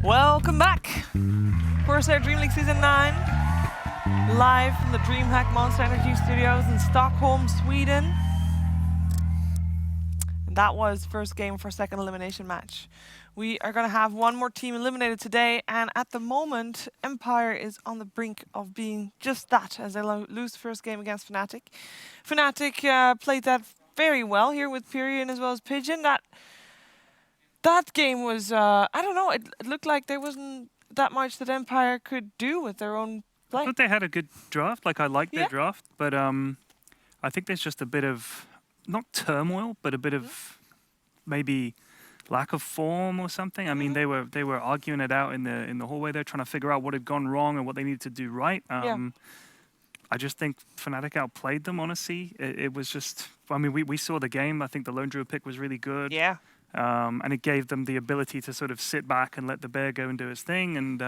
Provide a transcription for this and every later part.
Welcome back. Corsair DreamLeague Season 9. Live from the DreamHack Monster Energy Studios in Stockholm, Sweden. And that was first game for second elimination match. We are going to have one more team eliminated today, and at the moment, Empire is on the brink of being just that, as they lose the first game against Fnatic. Fnatic played that very well here with Pyrian as well as Pigeon. That game was, I don't know, it looked like there wasn't that much that Empire could do with their own play. I thought they had a good draft. Like, I liked their draft, but I think there's just a bit of, not turmoil, but a bit of maybe lack of form or something. I mean, they were arguing it out in the hallway there, trying to figure out what had gone wrong and what they needed to do right. I just think Fnatic outplayed them, honestly. It was just, I mean, we saw the game. I think the Lone Druid pick was really good. Yeah. And it gave them the ability to sort of sit back and let the bear go and do his thing. And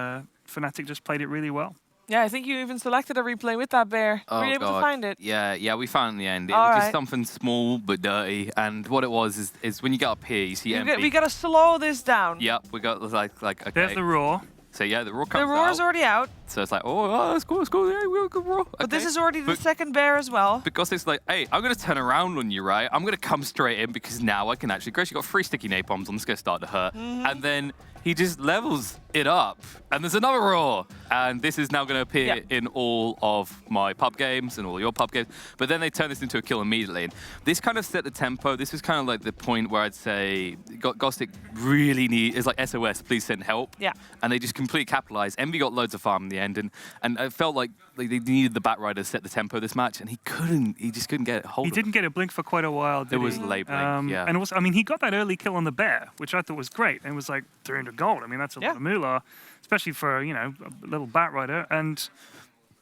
Fnatic just played it really well. Yeah, I think you even selected a replay with that bear. Were you able to find it? Yeah, we found it in the end. It was just something small but dirty. And what it was is when you get up here, you see Envy. We got to slow this down. Yep, we got like okay. There's the roar. So yeah, the roar comes out. The roar's already out. So it's like, oh, that's cool, yeah, we'll go roar. But this is already the second bear as well. Because it's like, hey, I'm going to turn around on you, right? I'm going to come straight in because now I can actually, Grace, you got 3 sticky napalms, I'm just going to start to hurt. And then he just levels it up. And there's another roar. And this is now going to appear in all of my pub games and all your pub games. But then they turn this into a kill immediately. And this kind of set the tempo. This was kind of like the point where I'd say Gostic really is like SOS, please send help. Yeah. And they just completely capitalized. Envy got loads of farm in the end. And it felt like they needed the Batrider to set the tempo of this match. And he just couldn't get hold of it. He didn't get a blink for quite a while, did he? It was late blink, yeah. And also, I mean, he got that early kill on the bear, which I thought was great. And it was like 300 gold. I mean, that's a lot of moolah, especially for, you know, a little Batrider.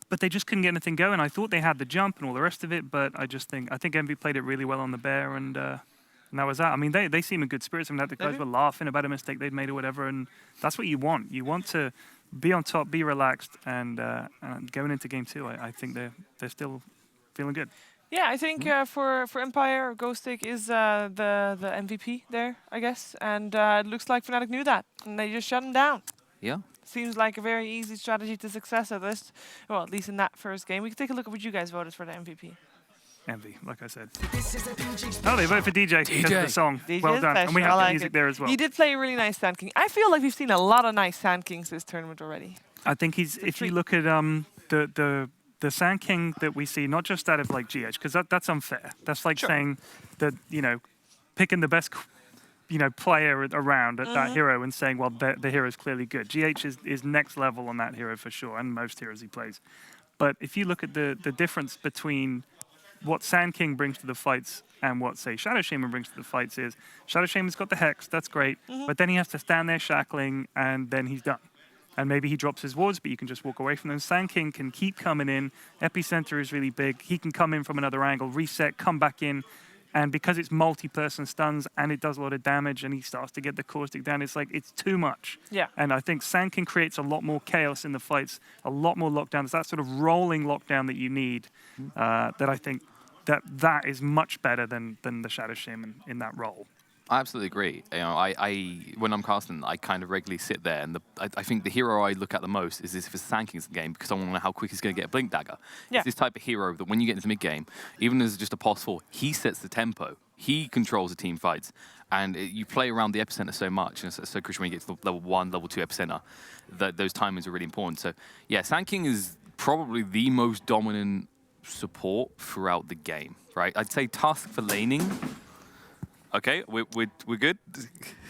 But they just couldn't get anything going. I thought they had the jump and all the rest of it, but I think Envy played it really well on the bear, and that was that. I mean, they seem in good spirits. I mean, the guys were laughing about a mistake they'd made or whatever, and that's what you want. You want to be on top, be relaxed, and going into game 2, I think they're still feeling good. Yeah, I think for Empire, Ghostic is the MVP there, I guess. And it looks like Fnatic knew that, and they just shut him down. Yeah. Seems like a very easy strategy to success at this. Well, at least in that first game. We can take a look at what you guys voted for the MVP. Envy, like I said. Oh, they voted for DJ because of the song. DJ's well done. special. And we have I the like music there as well. He did play a really nice Sand King. I feel like we've seen a lot of nice Sand Kings this tournament already. I think if you look at the Sand King that we see, not just out of like GH, because that's unfair. That's like saying that, you know, picking the best, you know, player around at that hero and saying, well, the hero's clearly good. GH is next level on that hero for sure, and most heroes he plays. But if you look at the difference between what Sand King brings to the fights and what, say, Shadow Shaman brings to the fights is, Shadow Shaman's got the Hex, that's great, but then he has to stand there shackling, and then he's done. And maybe he drops his wards, but you can just walk away from them. Sand King can keep coming in. Epicenter is really big. He can come in from another angle, reset, come back in. And because it's multi-person stuns and it does a lot of damage and he starts to get the caustic down, it's like, it's too much. Yeah. And I think Sand King creates a lot more chaos in the fights, a lot more lockdown. It's that sort of rolling lockdown that you need that I think that is much better than the Shadow Shaman in that role. I absolutely agree. You know, I when I'm casting, I kind of regularly sit there, and I think the hero I look at the most is if it's Sand King's game, because I want to know how quick he's going to get a Blink Dagger. Yeah. It's this type of hero that when you get into mid game, even as just a pos 4, he sets the tempo. He controls the team fights, and you play around the epicenter so much, and it's so crucial when you get to the level 1, level 2 epicenter. That those timings are really important. So yeah, Sand King is probably the most dominant support throughout the game. Right? I'd say Tusk for laning. Okay, we're good.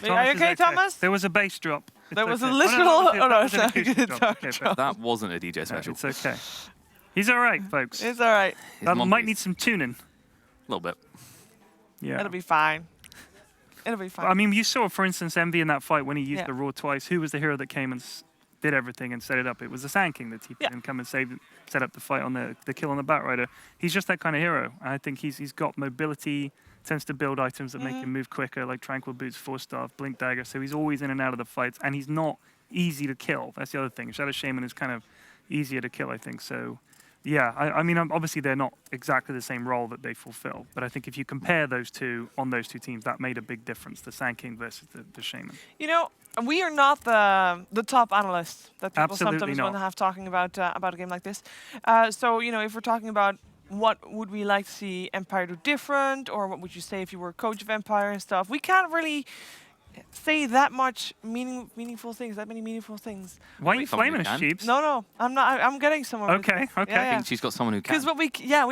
Are you okay, Thomas? There was a bass drop. There was a literal. Oh no, it's not a guitar drop. That wasn't a DJ special. It's okay. He's all right, folks. It's all right. That might need some tuning. A little bit. Yeah. It'll be fine. It'll be fine. I mean, you saw, for instance, Envy in that fight when he used the Roar twice. Who was the hero that came and did everything and set it up? It was the Sand King that TP'd and come and set up the fight on the kill on the Batrider. He's just that kind of hero. I think he's got mobility tends to build items that make him move quicker, like Tranquil Boots, Force Staff, Blink Dagger. So he's always in and out of the fights, and he's not easy to kill. That's the other thing. Shadow Shaman is kind of easier to kill, I think. So, yeah, I mean, obviously they're not exactly the same role that they fulfill, but I think if you compare those two on those two teams, that made a big difference, the Sand King versus the Shaman. You know, we are not the top analysts that people Absolutely sometimes not. want to have talking about a game like this. So, you know, if we're talking about what would we like to see Empire do different, or what would you say if you were a coach of Empire and stuff, we can't really say that much meaningful things, that many meaningful things. Why are you flaming us, Sheeps? No, I'm not. I'm getting somewhere. Okay, okay. Yeah, I think she's got someone who can. because what we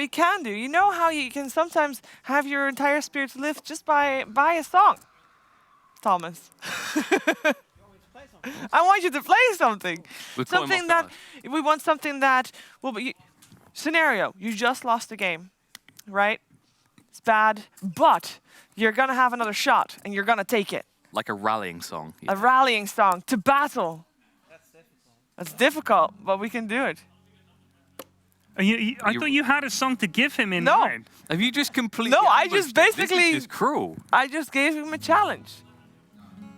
can do. You know how you can sometimes have your entire spirits lift just by a song, Thomas. I want you to play something. Something that we want. Something that will be. Scenario: you just lost the game, right? It's bad, but you're gonna have another shot and you're gonna take it. Like a rallying song. A rallying song to battle. That's difficult, but we can do it. I thought you had a song to give him in No. mind. Have you just completely? No, I ambushed just it? basically- This is just cruel. I just gave him a challenge.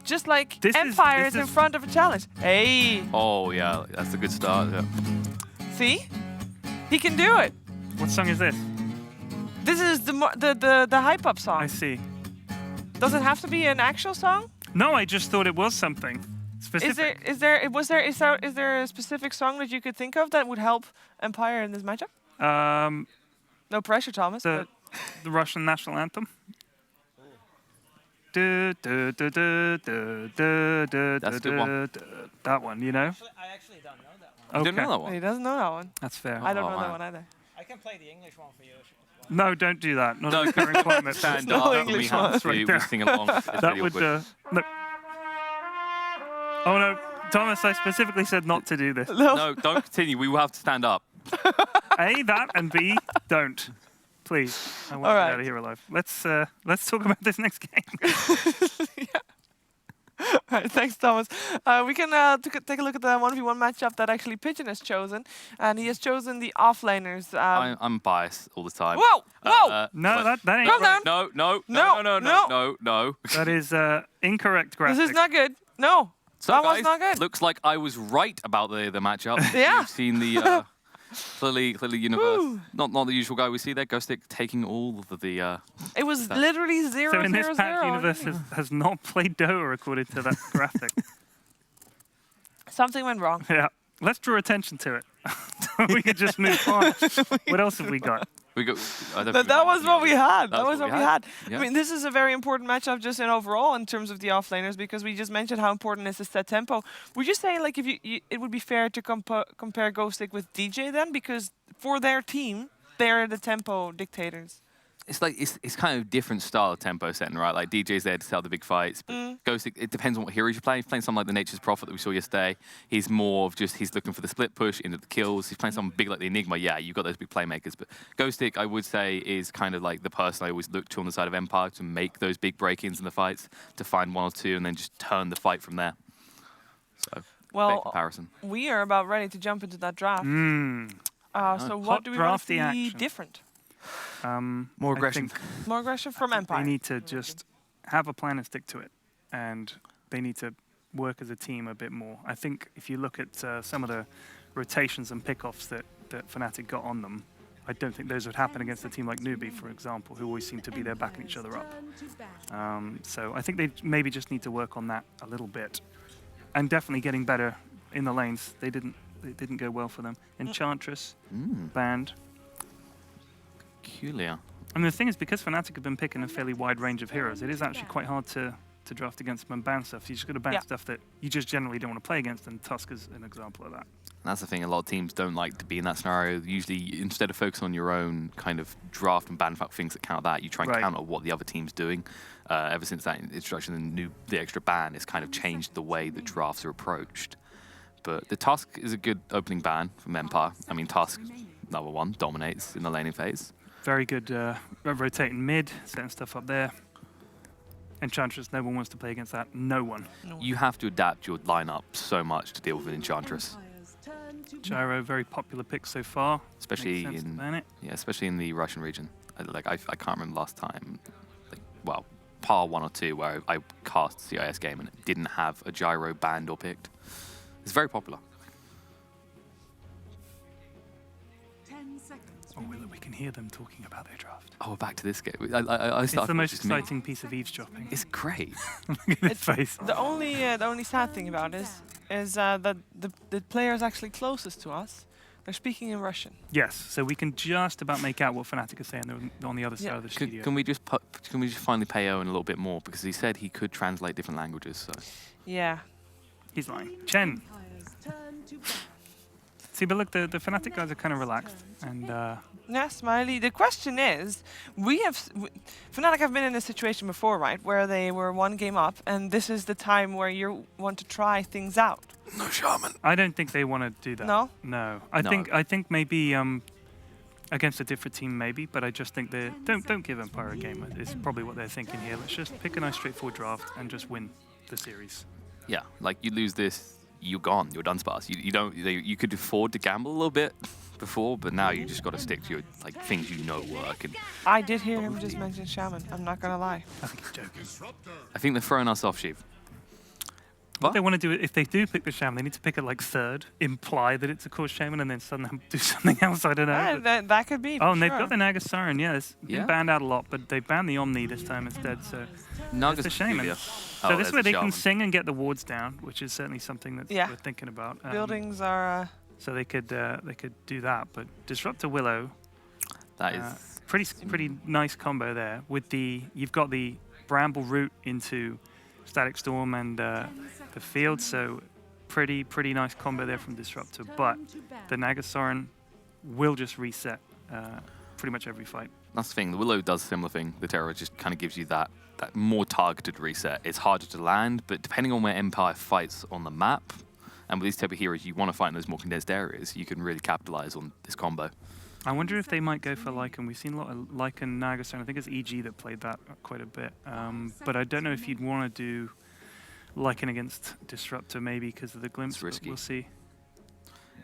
Just like This Empire is- is in front of a challenge. Hey, Oh yeah, that's a good start. Yeah. see? He can do it. What song is this? This is the hype up I song. see. Does it have to be an actual song? No, I just thought it was something specific. Is there a specific song that you could think of that would help Empire in this matchup? No pressure, Thomas. The Russian national anthem. That's a good one. That one, you know? I actually don't know that one. You don't know that He one. doesn't know that one. That's fair. I don't Oh, know wow. that one either. I can play the English one for you. No, don't do that. Not No, in the current climate. Stand No up. English We have ones. to. Right We there. sing along. It's That really would. awkward. No. Oh no, Thomas! I specifically said not to do this. No, don't continue. We will have to stand up. A, that, and B, don't. Please, I want All to right. get out of here alive. Let's talk about this next game. All right, thanks, Thomas. We can take a look at the 1v1 matchup that actually Pigeon has chosen, and he has chosen the offlaners. I'm biased all the time. Whoa! Whoa! No, that ain't. Calm down. No, no, No, no, no, no. no, no. That is incorrect graphic. This is not good. No, So that guys, was not good. looks like I was right about the matchup. Yeah. You've seen the clearly universe. Woo. Not the usual guy we see there. Ghostic taking all of the. It was literally 0 So in this 0 patch, 0. universe has not played Dota according to that graphic. Something went wrong. Yeah, let's draw attention to it. We could just move on. What else have we got? We got. I don't That, think that we was what we had. That That's was what we had. Yeah. I mean, this is a very important matchup just in overall in terms of the offlaners, because we just mentioned how important it is to set tempo. Would you say, like, if it would be fair to compare Ghostic with DJ then? Because for their team, they're the tempo dictators. It's like it's kind of different style of tempo setting, right? Like DJ's there to sell the big fights, but Ghostic, it depends on what heroes you're playing. If you're playing something like the Nature's Prophet that we saw yesterday, he's more of just he's looking for the split push into the kills. He's playing something big like the Enigma, yeah, you've got those big playmakers. But Ghostic, I would say, is kind of like the person I always look to on the side of Empire to make those big break-ins in the fights, to find one or two and then just turn the fight from there. So, fair Well, comparison. we are about ready to jump into that draft. So Hot what do we want to drafty see action. different? More I aggression. think More aggression from Empire. they need to just have a plan and stick to it, and they need to work as a team a bit more. I think if you look at some of the rotations and pickoffs that Fnatic got on them, I don't think those would happen against a team like Newbie, for example, who always seem to be there backing each other up. So I think they maybe just need to work on that a little bit, and definitely getting better in the lanes. They didn't go well for them. Enchantress, banned. Peculiar. And the thing is, because Fnatic have been picking a fairly wide range of heroes, it is actually quite hard to draft against them and ban stuff. You just got to ban stuff that you just generally don't want to play against, and Tusk is an example of that. That's the thing, a lot of teams don't like to be in that scenario. Usually, instead of focusing on your own kind of draft and ban things that counter that, you try and counter what the other team's doing. Ever since that introduction, the extra ban has kind of changed the way the drafts are approached. But the Tusk is a good opening ban from Empire. I mean, Tusk, number one, dominates in the laning phase. Very good rotating mid, setting stuff up there. Enchantress, no one wants to play against that. No one. You have to adapt your lineup so much to deal with an Enchantress. Gyro, very popular pick so far. Especially Makes sense to in ban it. especially in the Russian region. I can't remember last time. well, par 1 or 2 where I cast CIS game and it didn't have a gyro banned or picked. It's very popular. 10 seconds. Oh, Willow, we can hear them talking about their draft. Oh, we're back to this game. I It's the most just me. exciting piece of eavesdropping. It's great. Look at his face. The only sad thing about this is that the players actually closest to us, they're speaking in Russian. Yes, so we can just about make out what Fnatic are saying. They're on the other side of the studio. Can we just finally pay Owen a little bit more, because he said he could translate different languages. So Yeah. He's lying. Chen. Empire's turn to battle. See, but look, the Fnatic guys are kind of relaxed. And Yeah, Smiley. The question is, Fnatic have been in this situation before, right? Where they were 1 game up, and this is the time where you want to try things out. no shaman. I don't think they want to do that. No? No. No. I think maybe against a different team, maybe. But I just think they don't give Empire a game. It's probably what they're thinking here. Let's just pick a nice straightforward draft and just win the series. Yeah, like you lose this, you're gone. You're done, Sparse. You could afford to gamble a little bit before, but now you just got to stick to your things you know work. And I did hear him just mention Shaman. I'm not gonna lie. I think he's joking. I think they're throwing us off, Sheev. What they want to do, if they do pick the Shaman, they need to pick it like 3rd, imply that it's a core Shaman, and then suddenly do something else. I don't know. That could be. Oh, and they've sure. got the Naga Siren, yeah. It's been Yeah. banned out a lot, but they banned the Omni this time instead, so Naga's it's a Shaman. peculiar. So this way they can shaman. sing and get the wards down, which is certainly something that Yeah. we're thinking about. Buildings are. So they could do that, but Disruptor Willow, That is pretty nice combo there. With you've got the Bramble route into Static Storm and the field, so pretty nice combo there from Disruptor. But the Naga Siren will just reset pretty much every fight. that's the thing. The Willow does a similar thing. The Terror just kind of gives you that more targeted reset. It's harder to land, but depending on where Empire fights on the map, and with these type of heroes, you want to fight in those more condensed areas, you can really capitalize on this combo. I wonder if they might go for Lycan. We've seen a lot of Lycan Naga Siren. I think it's EG that played that quite a bit. But I don't know if you'd want to do Lycan against Disruptor, maybe because of the glimpse. It's risky. We'll see.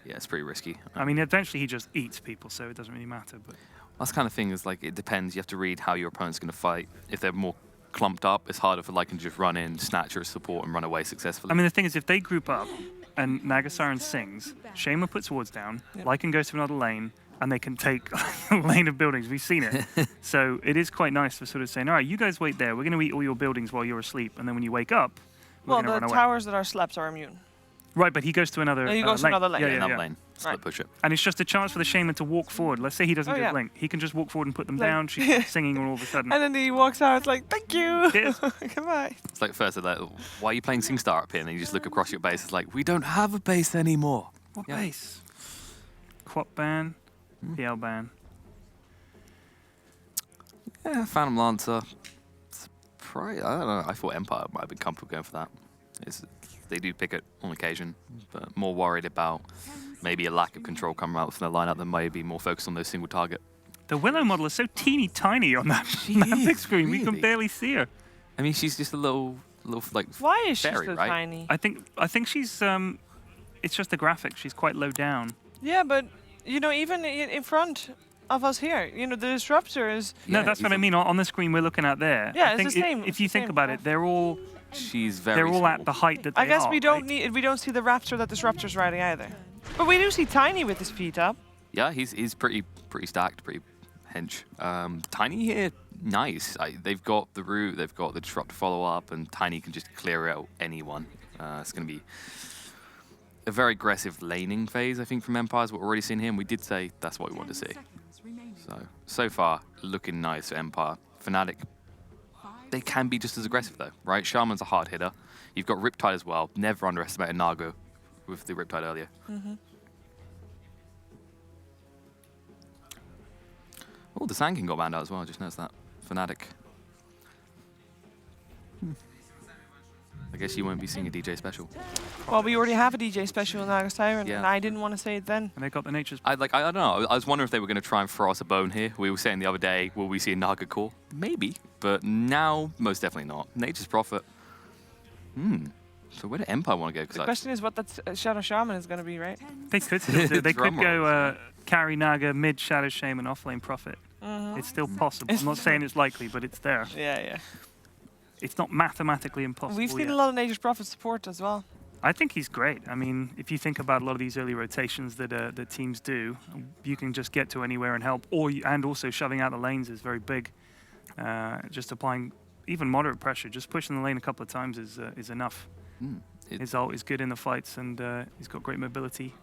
Yeah, it's pretty risky. I mean, eventually he just eats people, so it doesn't really matter. But That's kind of thing is it depends. You have to read how your opponent's going to fight. If they're more clumped up, it's harder for Lycan to just run in, snatch your support, and run away successfully. I mean, the thing is, if they group up and Naga Siren sings, Shaman puts wards down, Lycan goes to another lane, and they can take a lane of buildings. We've seen it. So it is quite nice for sort of saying, all right, you guys wait there. We're going to eat all your buildings while you're asleep, and then when you wake up, we're Well, going to the run away. towers that are slept are immune. Right, but he goes to another He goes to lane. another lane. Yeah, Another yeah. lane, split Right. push it. And it's just a chance for the Shaman to walk forward. Let's say he doesn't Oh, get yeah. Blink. He can just walk forward and put them Like- down. She's singing all of a sudden. And then he walks out. It's like, thank you. Cheers. Goodbye. It's like first, they're like, why are you playing SingStar up here? And then you just look across your base. It's like, we don't have a base anymore. What Yeah. base? Quap ban, PL ban. Yeah, Phantom Lancer. It's probably, I don't know. I thought Empire might have been comfortable going for that. They do pick it on occasion, but more worried about maybe a lack of control coming out from their lineup than maybe more focused on those single target. The Willow model is so teeny tiny on that, that big screen. We can really. barely see her. I mean, she's just a little like Why is she fairy, so right? tiny? I think she's it's just the graphics. She's quite low down. Yeah, but even in front of us here, the disruptor is. No, Yeah, that's what I easily. mean. On the screen we're looking at there. Yeah, I it's think the same- If it's you the think same about it, they're all She's very they're all small. at the height that they I guess are. we don't right? we don't see the raptor that disruptor's riding either. But we do see Tiny with his feet up. Yeah, he's pretty stacked, pretty hench. Tiny here, nice. They've got the root, they've got the disrupt follow up, and Tiny can just clear out anyone. It's going to be a very aggressive laning phase, I think, from Empires. What we're already seeing here, and we did say that's what we wanted to see. So far, looking nice for Empire. Fnatic, they can be just as aggressive though, right? Shaman's a hard hitter. You've got Riptide as well. Never underestimate Nago with the Riptide earlier. Oh, the Sand King got banned out as well. I just noticed that. Fnatic. I guess you won't be seeing a DJ special. Well, we already have a DJ special in Naga Siren, Yeah. and I didn't want to say it then. And they got the nature's. I don't know. I was wondering if they were going to try and throw us a bone here. We were saying the other day, will we see a Naga core? Maybe, but now most definitely not. Nature's Prophet. So where did Empire want to go? The question is what that Shadow Shaman is going to be, right? They could still do. They could Drum go carry Naga, mid Shadow Shaman, offlane Prophet. It's still possible. I'm not saying it's likely, but it's there. Yeah. It's not mathematically impossible. We've seen yet. a lot of Nature's Prophet support as well. I think he's great. I mean, if you think about a lot of these early rotations that that teams do, you can just get to anywhere and help, and also shoving out the lanes is very big. Just applying even moderate pressure, just pushing the lane a couple of times is enough. His ult is good in the fights, and he's got great mobility.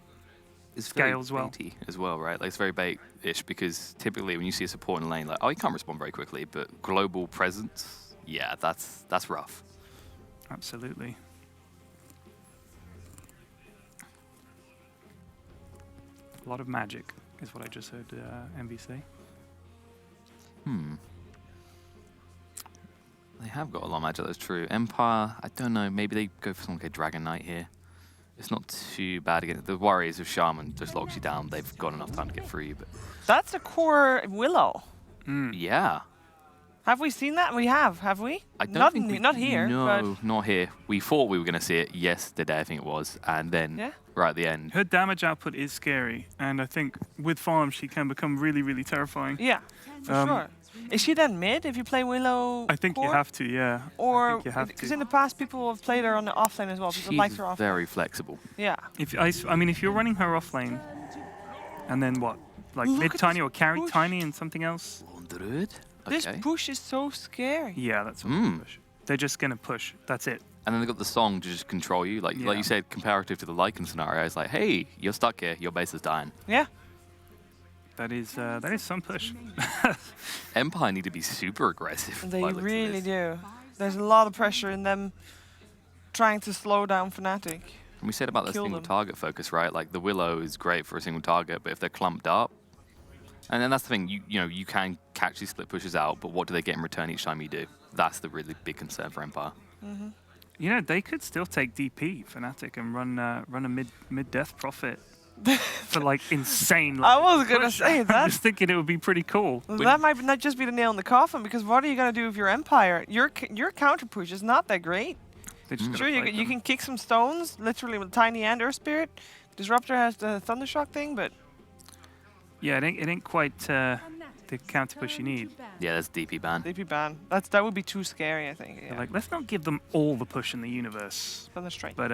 It's Scale as well. baity as well, right? Like it's very bait-ish because typically when you see a support in lane, like he can't respond very quickly, but global presence, yeah, that's rough. Absolutely. A lot of magic is what I just heard MV say. They have got a lot of magic, that's true. Empire, I don't know, maybe they go for something like a Dragon Knight here. It's not too bad against the Warriors of Shaman just locks you down. They've got enough time to get free, but That's a core Willow. yeah. Have we seen that? We have we? I don't not think we, not here. No, not here. We thought we were going to see it yesterday, I think it was, and then right at the end. Her damage output is scary, and I think with farm she can become really, really terrifying. Yeah, for sure. Is she then mid if you play Willow? I think core? you have to, yeah. Or because because in the past people have played her on the offlane as well. People She's like her offlane. very flexible. Yeah. I mean, if you're running her off lane, and then what, like Look mid at tiny this or carry push. tiny and something else? This Okay. push is so scary. Yeah, that's what they push. They're just gonna push. That's it. And then they got the song to just control you, like you said, comparative to the Lycan scenario. It's like, hey, you're stuck here. Your base is dying. Yeah. That is some push. Empire need to be super aggressive. They by the looks of really this. do. There's a lot of pressure in them trying to slow down Fnatic. And we said about the Kill single them. target focus, right? Like the Willow is great for a single target, but if they're clumped up, and then that's the thing, you know, you can catch these split pushes out, but what do they get in return each time you do? That's the really big concern for Empire. You know, they could still take DP Fnatic and run a mid death profit for like insane. I levels was of gonna push. say I'm that. just thinking it would be pretty cool. That might not just be the nail in the coffin, because what are you gonna do with your Empire? Your counter push is not that great. They just gotta Sure, fight you them. can kick some stones, literally with Tiny and Earth Spirit. Disruptor has the Thundershock thing, but Yeah, it ain't quite the counter push you need. Yeah, that's DP ban. DP ban. That would be too scary, I think. They're Yeah. like, let's not give them all the push in the universe. Thunderstrike. But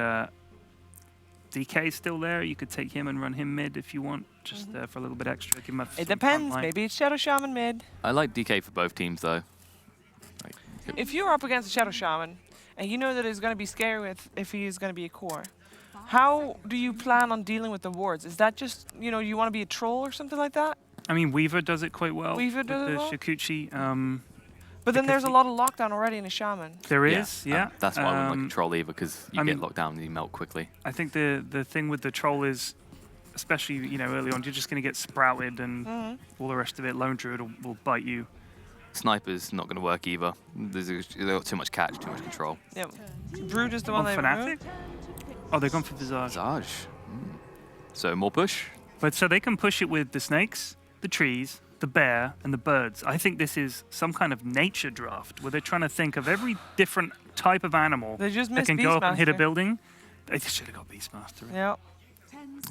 DK is still there. You could take him and run him mid if you want, just for a little bit extra. Give him a It some front depends. line. Maybe it's Shadow Shaman mid. I like DK for both teams though. Like, If you're up against a Shadow Shaman, and you know that it's going to be scary if he is going to be a core, how do you plan on dealing with the wards? Is that just, you know, you want to be a troll or something like that? I mean, Weaver does it quite well. Weaver with does it the well? Shikuchi. But then Because there's a the- lot of lockdown already in a Shaman. There is, yeah. That's why I wouldn't like control either, because you I get mean- locked down and you melt quickly. I think the thing with the troll is, especially early on, you're just going to get sprouted and all the rest of it. Lone Druid will bite you. Sniper's not going to work either. They've got too much catch, too much control. Yeah. Brood is the one On they Fnatic? removed. Oh, they've gone for Visage. Visage. So more push. But so they can push it with the snakes, the trees, the bear, and the birds. I think this is some kind of nature draft where they're trying to think of every different type of animal They just that missed can go up and hit a Beastmaster. building. They should have got Beastmaster. Yeah.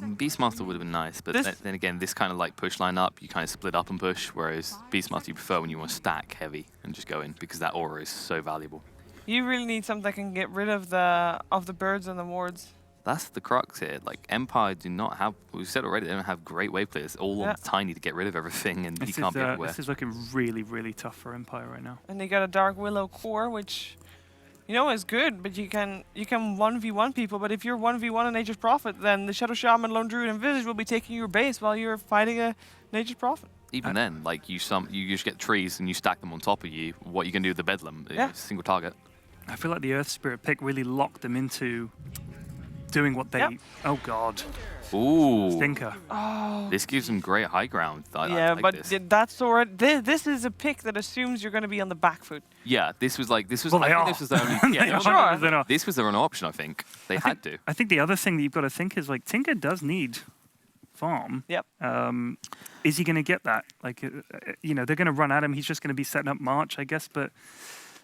Beastmaster would have been nice, but This- then again, this kind of like push line up, you kind of split up and push, whereas Beastmaster you prefer when you want to stack heavy and just go in, because that aura is so valuable. You really need something that can get rid of the birds and the wards. That's the crux here. Like, Empire do not have, we've said already, they don't have great wave players. All Yeah. tiny to get rid of everything, and he can't be everywhere. This is looking really, really tough for Empire right now. And they got a Dark Willow core, which, you know, is good, but you can 1v1 people, but if you're 1v1 a Nature's Prophet, then the Shadow Shaman, Lone Druid, and Visage will be taking your base while you're fighting a Nature's Prophet. Even then, like, you just get trees and you stack them on top of you. What you can do with the Bedlam, Yeah. single target. I feel like the Earth Spirit pick really locked them into doing what they... Yep. Oh, God. Ooh, Stinker. this gives them great high ground. I Yeah, like but this. that's already. This is a pick that assumes you're going to be on the back foot. Yeah, this was. Well, I they think are. this was the only. Yeah, They they were- Sure. 100% are. this was their only option. I think they had to. I think the other thing that you've got to think is, like, Tinker does need farm. Yep. Is he going to get that? Like, they're going to run at him. He's just going to be setting up March, I guess. But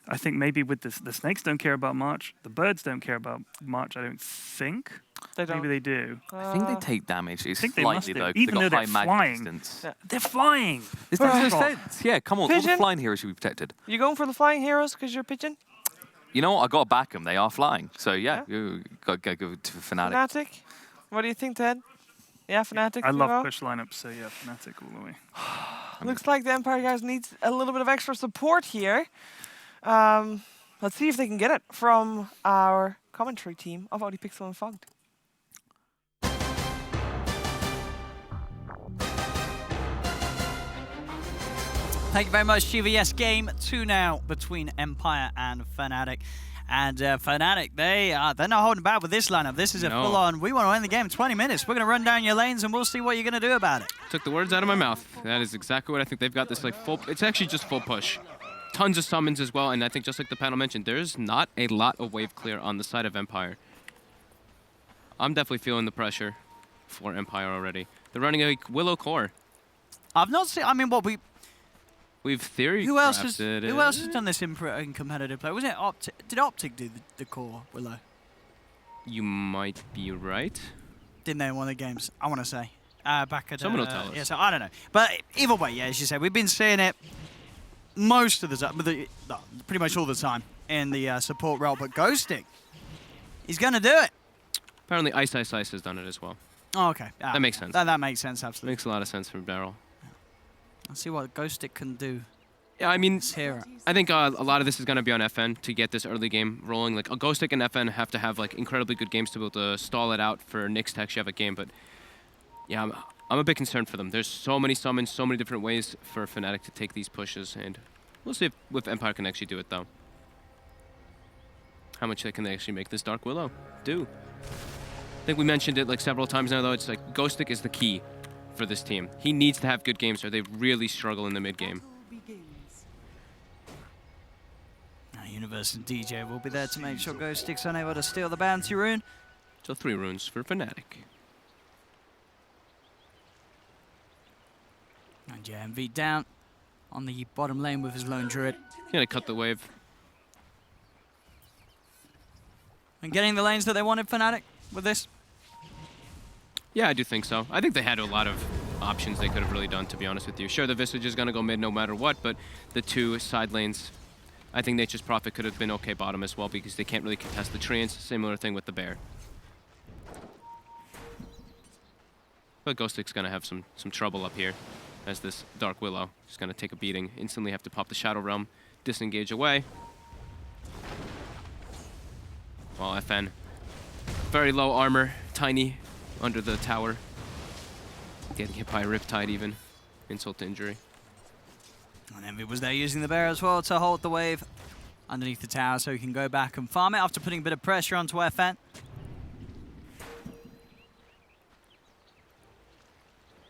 I think maybe with the snakes don't care about March. The birds don't care about March, I don't think. They don't. Maybe they do. I think they take damage. It's I think they must slightly do, though. 'Cause even they though got they're high flying. mag distance. Yeah. They're flying. This makes no Right. sense. Yeah, come on. All the Pigeon. flying heroes should be protected. You going for the flying heroes because you're pigeon? You know what? I got to back them. They are flying. So yeah, Yeah. you got to go to Fnatic. Fnatic? What do you think, Ted? Yeah, Fnatic. I you love go? push lineups, so yeah, Fnatic all the way. Looks like the Empire guys needs a little bit of extra support here. Let's see if they can get it from our commentary team of ODPixel and Fogged. Thank you very much, Shiva. Yes, game 2 now between Empire and Fnatic. And Fnatic, they're not holding back with this lineup. This is a full-on, we want to win the game in 20 minutes. We're going to run down your lanes and we'll see what you're going to do about it. Took the words out of my mouth. That is exactly what I think. They've got this like full, it's actually just full push. Tons of summons as well, and I think just like the panel mentioned, there's not a lot of wave clear on the side of Empire. I'm definitely feeling the pressure for Empire already. They're running a Willow core. I've not seen, I mean, what We've theory who else crafted it. has done this in competitive play? Was it Optic? Did Optic do the core Willow? You might be right. Didn't they in one of the games? I want to say. Back at Someone will tell us. Yeah, so I don't know. But either way, yeah, as you said, we've been seeing it most of the time, pretty much all the time in the support role. But Ghostic, he's going to do it. Apparently Ice has done it as well. Oh, okay. That makes sense. That makes sense, absolutely. Makes a lot of sense from Daryl. Let's see what Ghostic can do. Yeah, I mean, This hero. I think a lot of this is going to be on FN to get this early game rolling. Like, a Ghostic and FN have to have like incredibly good games to be able to stall it out for Nyx to actually have a game. But yeah, I'm a bit concerned for them. There's so many summons, so many different ways for Fnatic to take these pushes, and we'll see if Empire can actually do it though. How much they can actually make this Dark Willow do. I think we mentioned it like several times now though. It's like Ghostic is the key for this team. He needs to have good games or they really struggle in the mid game. Universe and DJ will be there to make sure Ghostic's unable to steal the bounty rune. So 3 runes for Fnatic. And JMV down on the bottom lane with his lone druid. Gonna cut the wave. And getting the lanes that they wanted, Fnatic, with this. Yeah, I do think so. I think they had a lot of options they could have really done, to be honest with you. Sure, the Visage is gonna go mid no matter what, but the 2 side lanes, I think Nature's Prophet could have been okay bottom as well because they can't really contest the treants. Similar thing with the Bear. But Ghostic's gonna have some trouble up here as this Dark Willow is gonna take a beating. Instantly have to pop the Shadow Realm, disengage away. While FN, very low armor, tiny under the tower. Getting hit by a Riptide even. Insult to injury. And Envy was there using the bear as well to hold the wave underneath the tower so he can go back and farm it after putting a bit of pressure onto FN.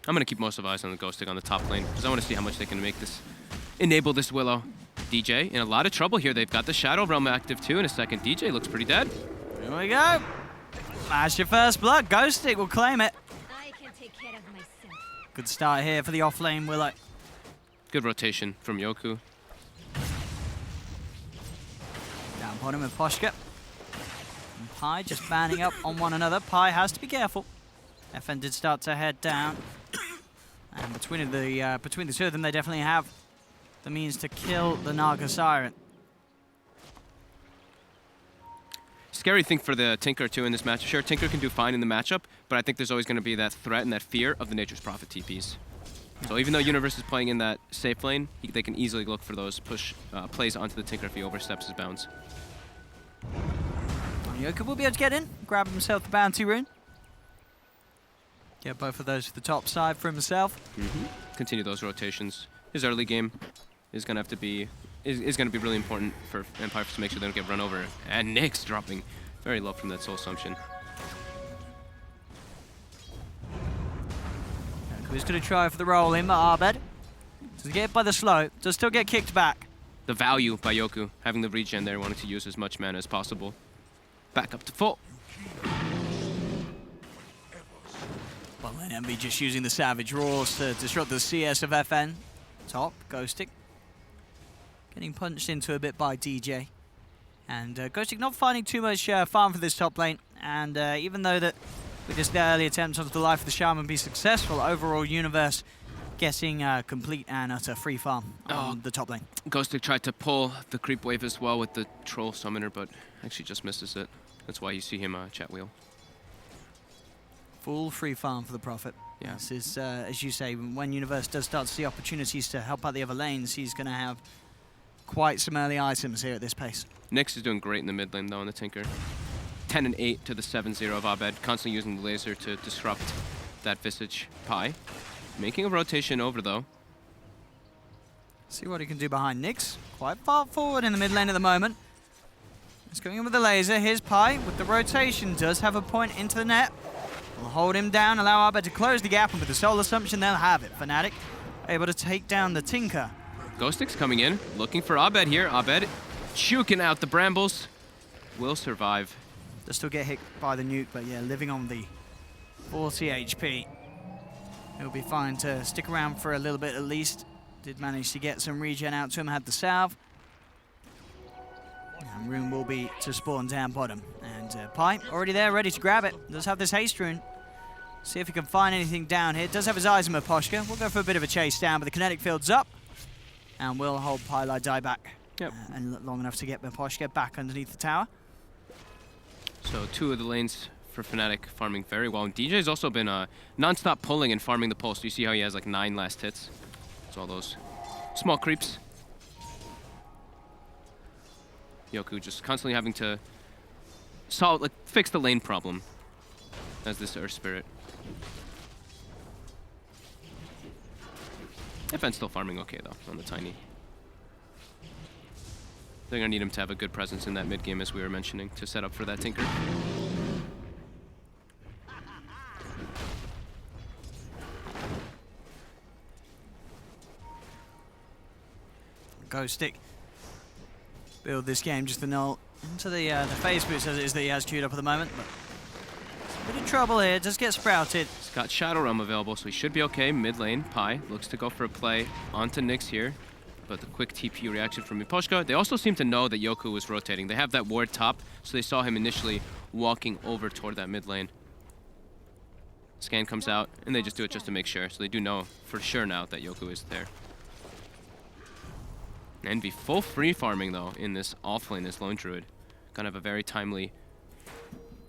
I'm going to keep most of eyes on the Ghostic on the top lane because I want to see how much they can make this, enable this Willow. DJ in a lot of trouble here. They've got the Shadow Realm active too in a second. DJ looks pretty dead. Here we go. That's your first blood. Ghostic will claim it. I can take care of myself. Good start here for the off-lane Willow. Good rotation from Yoku. Down bottom with Poshka. And Pi just banding up on one another. Pi has to be careful. FN did start to head down. And between the two of them, they definitely have the means to kill the Naga Siren. Scary thing for the Tinker too in this match. Sure, Tinker can do fine in the matchup, but I think there's always going to be that threat and that fear of the Nature's Prophet TPs. So even though Universe is playing in that safe lane, they can easily look for those push plays onto the Tinker if he oversteps his bounds. Yoka will be able to get in, grab himself the bounty rune. Get both of those to the top side for himself. Continue those rotations. His early game is going to have to be is going to be really important for Empire to make sure they don't get run over. And Nyx dropping very low from that Soul Assumption. Who's going to try for the roll in, but Arbed does get by the slow, does still get kicked back. The value by Yoku, having the regen there, wanting to use as much mana as possible. Back up to full. Well, then Envy just using the Savage Roars to disrupt the CS of FN. Top, Ghostic. Getting punched into a bit by DJ. And Ghostic not finding too much farm for this top lane. And even though that with this early attempt onto the life of the Shaman be successful, overall Universe getting complete and utter free farm on the top lane. Ghostic tried to pull the creep wave as well with the Troll Summoner, but actually just misses it. That's why you see him chat wheel. Full free farm for the Prophet. Yeah. This is, as you say, when Universe does start to see opportunities to help out the other lanes, he's going to have quite some early items here at this pace. Nyx is doing great in the mid lane though on the Tinker. 10 and 8 to the 7-0 of Abed, constantly using the laser to disrupt that Visage Pi. Making a rotation over though. See what he can do behind Nyx. Quite far forward in the mid lane at the moment. He's going in with the laser. Here's Pi with the rotation. Does have a point into the net. Will hold him down, allow Abed to close the gap, and with the Soul Assumption, they'll have it. Fnatic able to take down the Tinker. Ghostic's coming in, looking for Abed here. Abed juking out the Brambles. Will survive. They'll still get hit by the nuke, but yeah, living on the 40 HP. He'll be fine to stick around for a little bit at least. Did manage to get some regen out to him, had the salve. And rune will be to spawn down bottom. And Pi already there, ready to grab it. Does have this haste rune. See if he can find anything down here. Does have his eyes on Miposhka. We'll go for a bit of a chase down, but the kinetic field's up. And we'll hold Pi like die back. Yep. And long enough to get Miposhka back underneath the tower. So 2 of the lanes for Fnatic farming very well. And DJ's also been non-stop pulling and farming the pulse. You see how he has like 9 last hits. It's all those small creeps. Yoku just constantly having to solve, like, fix the lane problem as this Earth Spirit. FN's still farming okay though on the Tiny. They're gonna need him to have a good presence in that mid game as we were mentioning to set up for that Tinker. Ghostic build this game just to null into the phase boost as it is that he has queued up at the moment. But a bit of trouble here, just get sprouted. He's got Shadow Realm available, so he should be okay. Mid lane, Pi looks to go for a play onto Nyx here. But the quick TP reaction from Miposhka. They also seem to know that Yoku was rotating. They have that ward top, so they saw him initially walking over toward that mid lane. Scan comes out, and they just do it just to make sure. So they do know for sure now that Yoku is there. Envy full free farming though in this off lane, this Lone Druid. Gonna have a very timely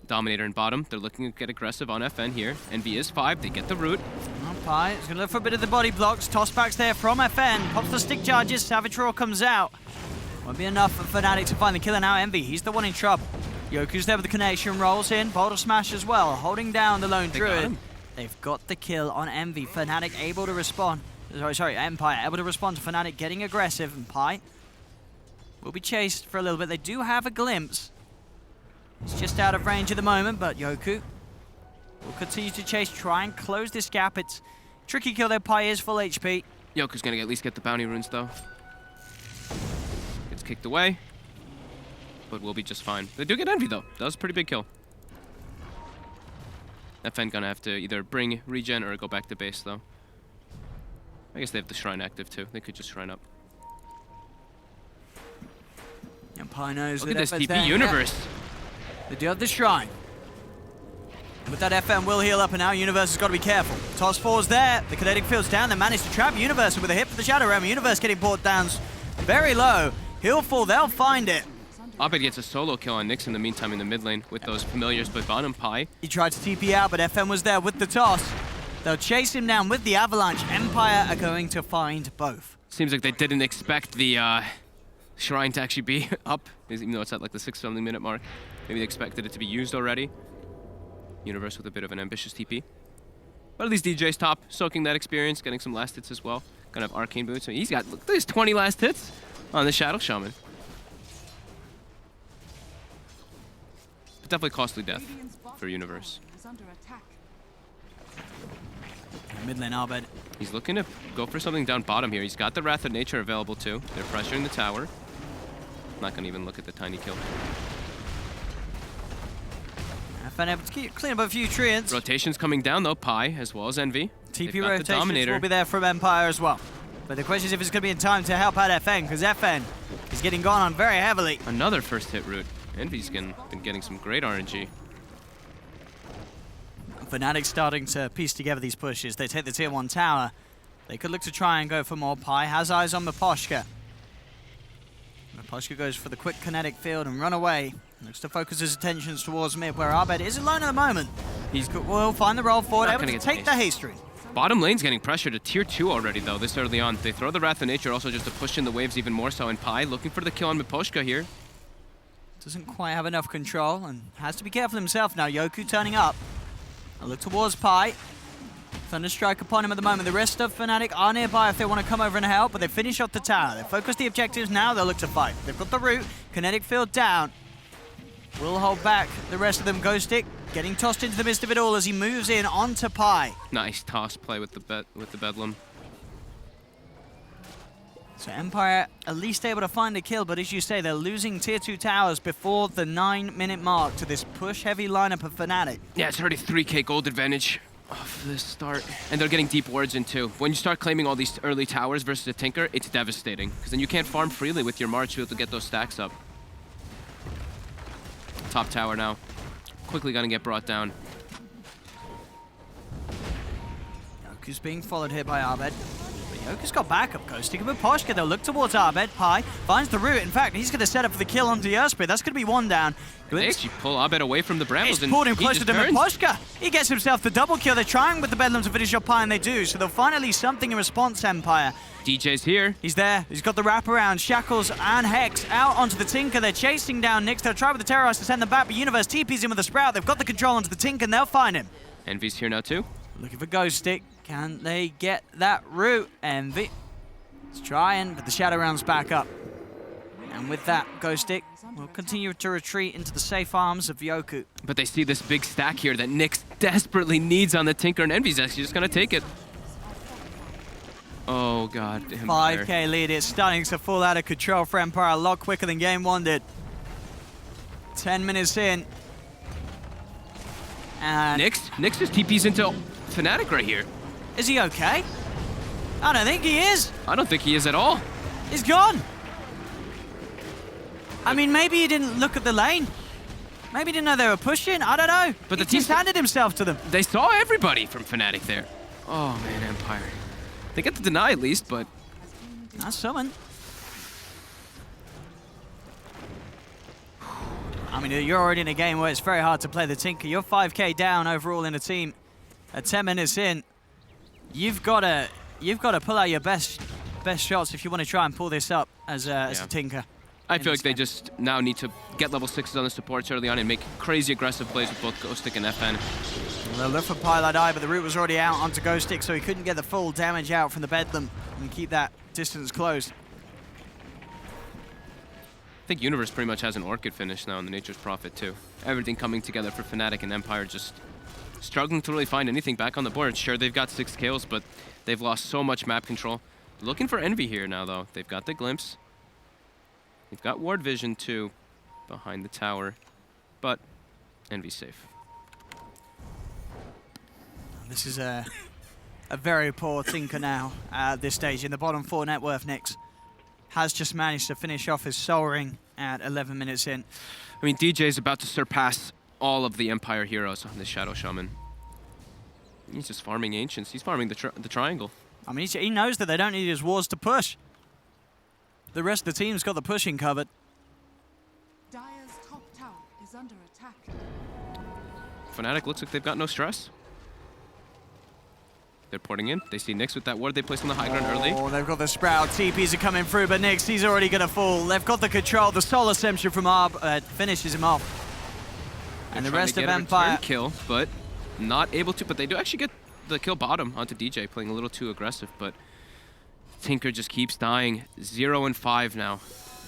Dominator in bottom. They're looking to get aggressive on FN here. Envy is 5, they get the root. Pi is gonna look for a bit of the body blocks. Tossbacks there from FN. Pops the stick charges, Savage Roar comes out. Won't be enough for Fnatic to find the killer now. Envy, he's the one in trouble. Yoku's there with the connection, rolls in, Boulder Smash as well, holding down the Lone Druid. They've got the kill on Envy. Fnatic able to respond. Sorry, Empire able to respond to Fnatic getting aggressive, and Pi will be chased for a little bit. They do have a glimpse. It's just out of range at the moment, but Yoku will continue to chase, try and close this gap. It's tricky kill there. Pi is full HP. Yoku's gonna at least get the bounty runes though. Gets kicked away, but we'll be just fine. They do get Envy though. That was a pretty big kill. FN gonna have to either bring regen or go back to base though. I guess they have the shrine active too. They could just shrine up. And Pi knows Look that at this FN's TP there. universe. Yeah. They do have the shrine. And with that, FN will heal up, and now Universe has got to be careful. Toss falls there. The kinetic field's down. They managed to trap Universe, and with a hit for the Shadow Realm, Universe getting brought down very low. He'll fall. They'll find it. Abed gets a solo kill on Nyx in the meantime in the mid lane with those familiars, but bottom Pi. He tried to TP out, but FN was there with the toss. They'll chase him down with the avalanche. Empire are going to find both. Seems like they didn't expect the shrine to actually be up, even though it's at like the 6-something minute mark. Maybe they expected it to be used already. Universe with a bit of an ambitious TP. But at least DJ's top, soaking that experience, getting some last hits as well. Gonna have arcane boots. So he's got, look at his 20 last hits on the Shadow Shaman. But definitely costly death for Universe. Mid lane Abed. He's looking to go for something down bottom here. He's got the Wrath of Nature available too. They're pressuring the tower. Not gonna even look at the tiny kill. FN able to clean up a few treants. Rotation's coming down though, Pi as well as Envy. TP rotations will be there from Empire as well. But the question is if it's going to be in time to help out FN, because FN is getting gone on very heavily. Another first hit root. Envy's been getting some great RNG. Fnatic starting to piece together these pushes. They take the tier 1 tower. They could look to try and go for more. Pi has eyes on Miposhka. Miposhka goes for the quick kinetic field and run away. Looks to focus his attentions towards mid, where Abed is alone at the moment. Will find the roll forward, able to take the haste rune. Bottom lane's getting pressured to tier 2 already, though, this early on. They throw the Wrath of Nature also just to push in the waves even more so, and Pi looking for the kill on Miposhka here. Doesn't quite have enough control and has to be careful himself now. Yoku turning up. A look towards Pi. Thunderstrike upon him at the moment. The rest of Fnatic are nearby if they want to come over and help, but they finish off the tower. They focus the objectives now, they'll look to fight. They've got the root, kinetic field down. Will hold back the rest of them. Ghostic getting tossed into the midst of it all as he moves in onto Pi. Nice toss play with the Bedlam. So Empire at least able to find a kill, but as you say, they're losing tier 2 towers before the 9-minute mark to this push-heavy lineup of Fnatic. Yeah, it's already 3k gold advantage off this start. And they're getting deep wards in too. When you start claiming all these early towers versus a Tinker, it's devastating. Because then you can't farm freely with your March to be able to get those stacks up. Top tower now. Quickly gonna get brought down. Yoku's being followed here by Abed. Yoku's got backup. Ghosting him with Miposhka. They'll look towards Abed. Pi finds the root. In fact, he's going to set up for the kill onto Yersprit. That's going to be one down. They actually pull Abed away from the brambles. He's pulled him closer to Miposhka. He gets himself the double kill. They're trying with the Bedlam to finish off Pi, and they do. So they'll find at least something in response, Empire. DJ's here. He's there. He's got the wraparound. Shackles and Hex out onto the Tinker. They're chasing down Nyx. They'll try with the Terrorize to send them back, but Universe TP's in with the Sprout. They've got the control onto the Tinker, and they'll find him. Envy's here now too. Looking for Ghostic. Can they get that root? Envy. He's trying, but the Shadow round's back up. And with that, Ghostic will continue to retreat into the safe arms of Yoku. But they see this big stack here that Nyx desperately needs on the Tinker, and Envy's actually just gonna take it. Oh god. Empire. 5k lead, it's starting to fall out of control for Empire a lot quicker than game 1 did. 10 minutes in. And Nyx just TP's into Fnatic right here. is he okay? I don't think he is. I don't think he is at all. He's gone. I mean, maybe he didn't look at the lane. Maybe he didn't know they were pushing. I don't know. But he just handed himself to them. They saw everybody from Fnatic there. Oh man, Empire. They get the deny at least, but That's someone. I mean, you're already in a game where it's very hard to play the Tinker. You're 5k down overall in a team. At 10 minutes in, you've got to pull out your best shots if you want to try and pull this up as a Tinker. I feel like they just now need to get level 6s on the supports early on and make crazy aggressive plays with both Ghostic and FN. They'll look for Pilot Eye, but the root was already out onto Ghostic, so he couldn't get the full damage out from the Bedlam and keep that distance closed. I think Universe pretty much has an Orchid finish now in the Nature's Prophet too. Everything coming together for Fnatic, and Empire just struggling to really find anything back on the board. Sure, they've got 6 kills, but they've lost so much map control. Looking for Envy here now, though. They've got the Glimpse. They've got Ward Vision, too, behind the tower. But Envy's safe. This is a very poor Tinker now at this stage. In the bottom 4 net worth, Nyx has just managed to finish off his Soul Ring at 11 minutes in. I mean, DJ's about to surpass all of the Empire heroes on this Shadow Shaman. He's just farming Ancients. He's farming the Triangle. I mean, he knows that they don't need his wards to push. The rest of the team's got the pushing covered. Dire's top tower is under attack. Fnatic looks like they've got no stress. They're porting in. They see Nyx with that ward they placed on the high ground early. Oh, they've got the Sprout. TPs are coming through, but Nyx, he's already going to fall. They've got the control. The Soul Ascension from Arb finishes him off. And the rest of Empire Kill, but not able to. But they do actually get the kill bottom onto DJ, playing a little too aggressive. But Tinker just keeps dying. 0 and 5 now.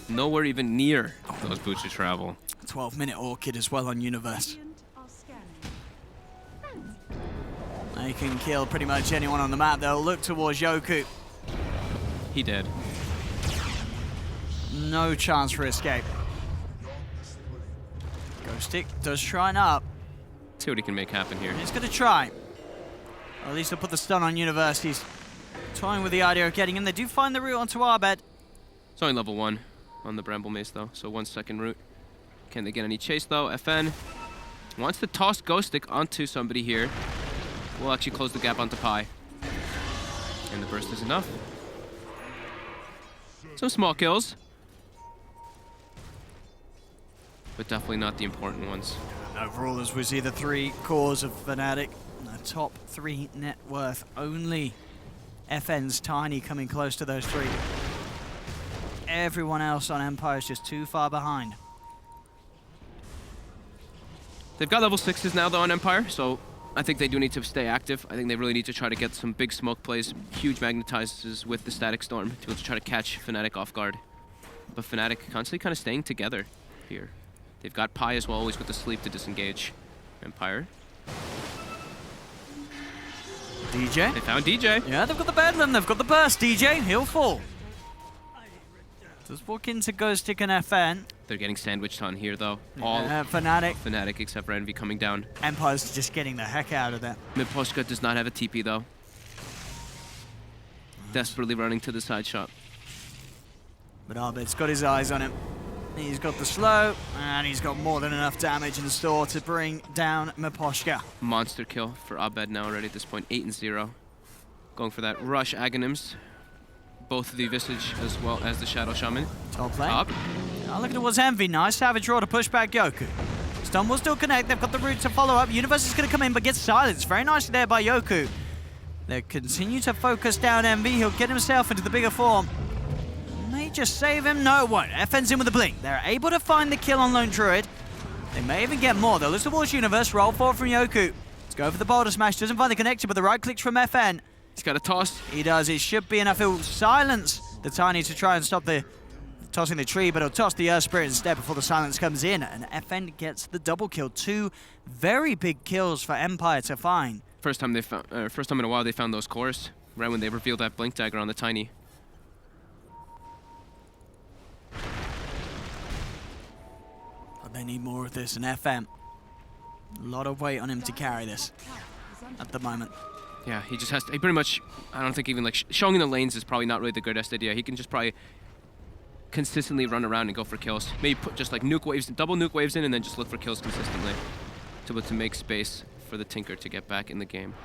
Nowhere even near those boots to travel. 12-minute Orchid as well on Universe. They can kill pretty much anyone on the map. They'll look towards Yoku. He did. No chance for escape. Ghostic does try and up. See what he can make happen here. He's going to try. Or at least he'll put the stun on Universe. He's toying with the idea of getting him. They do find the route onto Arbed. It's only level 1 on the Bramble Mace, though, so 1 second route. Can they get any chase, though? FN wants to toss Ghostic onto somebody here. will actually close the gap onto Pi. And the burst is enough. Some small kills. But definitely not the important ones. Overall, as we see the 3 cores of Fnatic, the top 3 net worth, only FN's Tiny coming close to those 3. Everyone else on Empire is just too far behind. They've got level 6s now though on Empire, so I think they do need to stay active. I think they really need to try to get some big smoke plays, huge magnetizers with the Static Storm to be able to try to catch Fnatic off guard. But Fnatic constantly kind of staying together here. They've got Pi as well, always with the sleep to disengage Empire. DJ? They found DJ. Yeah, they've got the Bedlam, they've got the burst. DJ, he'll fall. Just walk into Ghostic and FN. They're getting sandwiched on here though. All Fnatic. Fnatic except for Envy coming down. Empire's just getting the heck out of there. Miposhka does not have a TP though. Desperately running to the side shot. But Abed's got his eyes on him. He's got the slow, and he's got more than enough damage in store to bring down Miposhka. Monster kill for Abed now already at this point, 8-0. Going for that rush Aghanims. Both the Visage as well as the Shadow Shaman. Top lane. Up. Oh, look at it was Envy. Nice Savage Roar to push back Yoku. Stun will still connect. They've got the route to follow up. Universe is going to come in, but gets silenced. Very nicely there by Yoku. They continue to focus down Envy. He'll get himself into the bigger form. May just save him. No, it won't. FN's in with a blink. They're able to find the kill on Lone Druid. They may even get more. They'll look towards Universe. Roll forward from Yoku. Let's go for the boulder smash. Doesn't find the connection, but the right clicks from FN. He's got a toss. He does. It should be enough. He'll silence the Tiny to try and stop the tossing the tree, but he'll toss the Earth Spirit instead before the silence comes in. And FN gets the double kill. 2 very big kills for Empire to find. First time in a while they found those cores, right when they revealed that Blink Dagger on the Tiny. But they need more of this, and FM. A lot of weight on him to carry this at the moment. Yeah, he just has to, he pretty much, I don't think even like showing in the lanes is probably not really the greatest idea. He can just probably consistently run around and go for kills. Maybe put just like nuke waves, double nuke waves in and then just look for kills consistently to make space for the Tinker to get back in the game.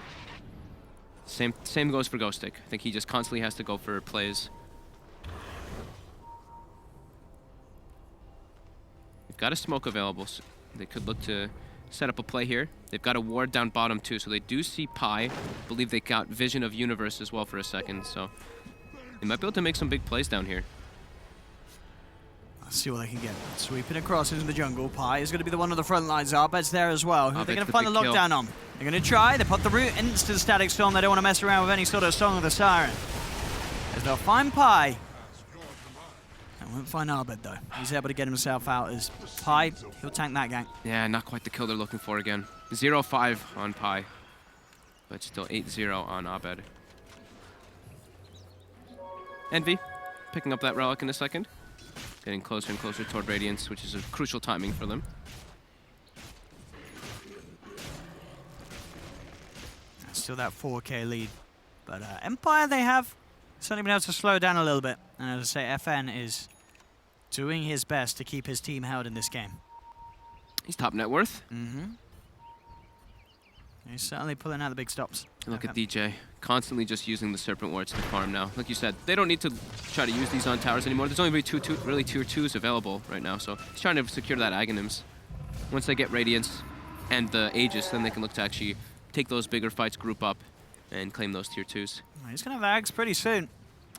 Same goes for Ghostic. I think he just constantly has to go for plays. They've got a smoke available, so they could look to set up a play here. They've got a ward down bottom too, so they do see Pi. I believe they got vision of Universe as well for a second, so they might be able to make some big plays down here. Let's see what they can get. Sweeping across into the jungle. Pi is going to be the one on the front lines. Arbed's there as well. Who are they going to find the lockdown on? They're going to try. They put the root into the Static Storm. They don't want to mess around with any sort of Song of the Siren. As they'll find Pi. They won't find Arbed though. He's able to get himself out as Pi. He'll tank that gank. Yeah, not quite the kill they're looking for again. 0-5 on Pi, but still 8-0 on Abed. Envy, picking up that relic in a second. Getting closer and closer toward Radiance, which is a crucial timing for them. Still that 4K lead. But Empire, they have certainly been able to slow down a little bit. And as I say, FN is doing his best to keep his team held in this game. He's top net worth. Mm-hmm. He's certainly pulling out the big stops. Look at DJ, constantly just using the Serpent Wards to farm now. Like you said, they don't need to try to use these on towers anymore. There's only really tier 2s available right now, so he's trying to secure that Aghanims. Once they get Radiance and the Aegis, then they can look to actually take those bigger fights, group up, and claim those tier 2s. He's going to have Ags pretty soon.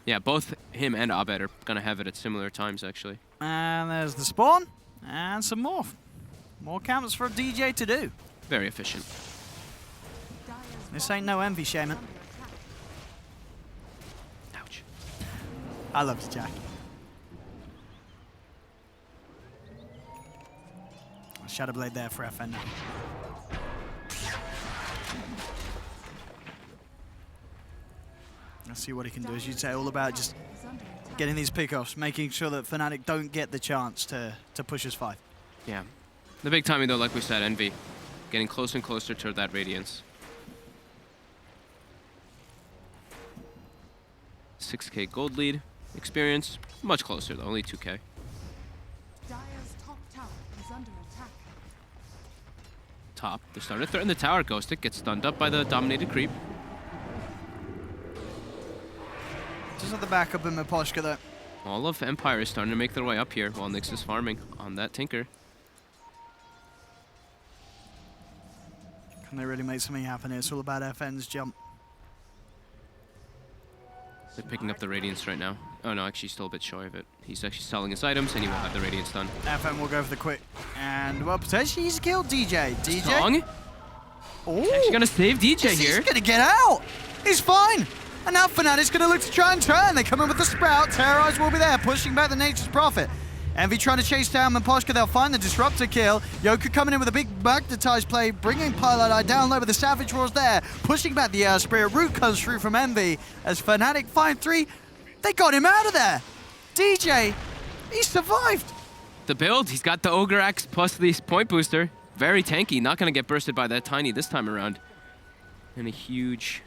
Yeah, both him and Abed are going to have it at similar times, actually. And there's the spawn, and some more. More camps for DJ to do. Very efficient. This ain't no Envy, Shaman. Ouch. I love you, Jack. Shadowblade there for FN now. Let's see what he can do. As you'd say, all about just getting these pickoffs, making sure that Fnatic don't get the chance to push us 5. Yeah. The big timing, though, like we said, Envy. Getting closer and closer to that Radiance. 6K gold lead. Experience, much closer, though. Only 2K. Dire's top tower is under attack. top. They're starting to threaten the tower. Ghostic gets stunned up by the dominated creep. Just at the backup in Miposhka though. All of Empire is starting to make their way up here while Nyx is farming on that Tinker. Can they really make something happen here? It's all about FN's jump. They're picking up the Radiance right now. Oh no, actually still a bit shy of it. He's actually selling his items and he will have the Radiance done. FN will go for the quick. And well, potentially he's killed DJ. DJ? Strong. Oh, Actually gonna save DJ here. He's gonna get out. He's fine. And now Fnatic's gonna look to try and turn. They come in with the Sprout. Terrorize will be there, pushing back the Nature's Prophet. Envy trying to chase down Miposhka. They'll find the Disruptor kill. Yoku coming in with a big magnetized play, bringing Pilot Eye down low, but the Savage Roar's there, pushing back the Spirit Root comes through from Envy. As Fnatic find 3, they got him out of there. DJ, he survived. The build, he's got the Ogre Axe plus the point booster. Very tanky, not gonna get bursted by that Tiny this time around. And a huge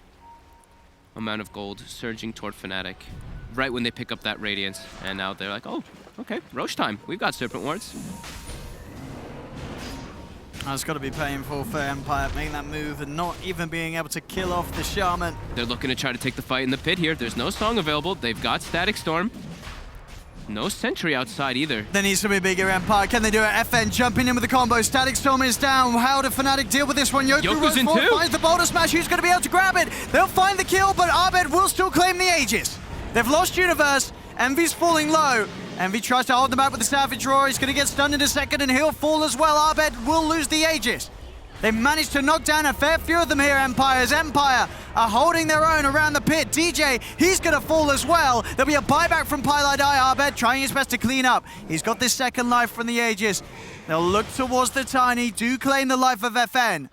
amount of gold surging toward Fnatic right when they pick up that Radiance. And now they're like, oh, okay, Roche time. We've got Serpent Wards. That's got to be painful for Empire, making that move and not even being able to kill off the Shaman. They're looking to try to take the fight in the pit here. There's no Song available. They've got Static Storm. No Sentry outside either. There needs to be bigger Empire. Can they do it? FN jumping in with the combo. Static Storm is down. How do Fnatic deal with this one? Yoku's in too. Finds the Boulder Smash. Who's going to be able to grab it? They'll find the kill, but Abed will still claim the Aegis. They've lost Universe. Envy's falling low. Envy tries to hold them out with the Savage Roar. He's going to get stunned in a second, and he'll fall as well. Abed will lose the Aegis. They managed to knock down a fair few of them here, Empires. Empire are holding their own around the pit. DJ, he's going to fall as well. There'll be a buyback from Pilot Eye. Abed trying his best to clean up. He's got this second life from the Aegis. They'll look towards the Tiny, do claim the life of FN.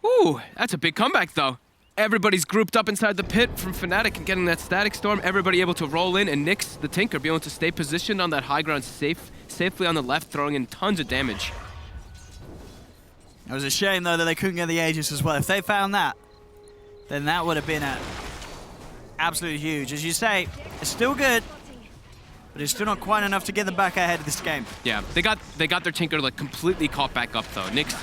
Ooh, that's a big comeback though. Everybody's grouped up inside the pit from Fnatic and getting that Static Storm. Everybody able to roll in, and Nyx, the Tinker, be able to stay positioned on that high ground safely on the left, throwing in tons of damage. It was a shame, though, that they couldn't get the Aegis as well. If they found that, then that would have been absolutely huge. As you say, it's still good, but it's still not quite enough to get them back ahead of this game. Yeah, they got their Tinker like completely caught back up though. Nyx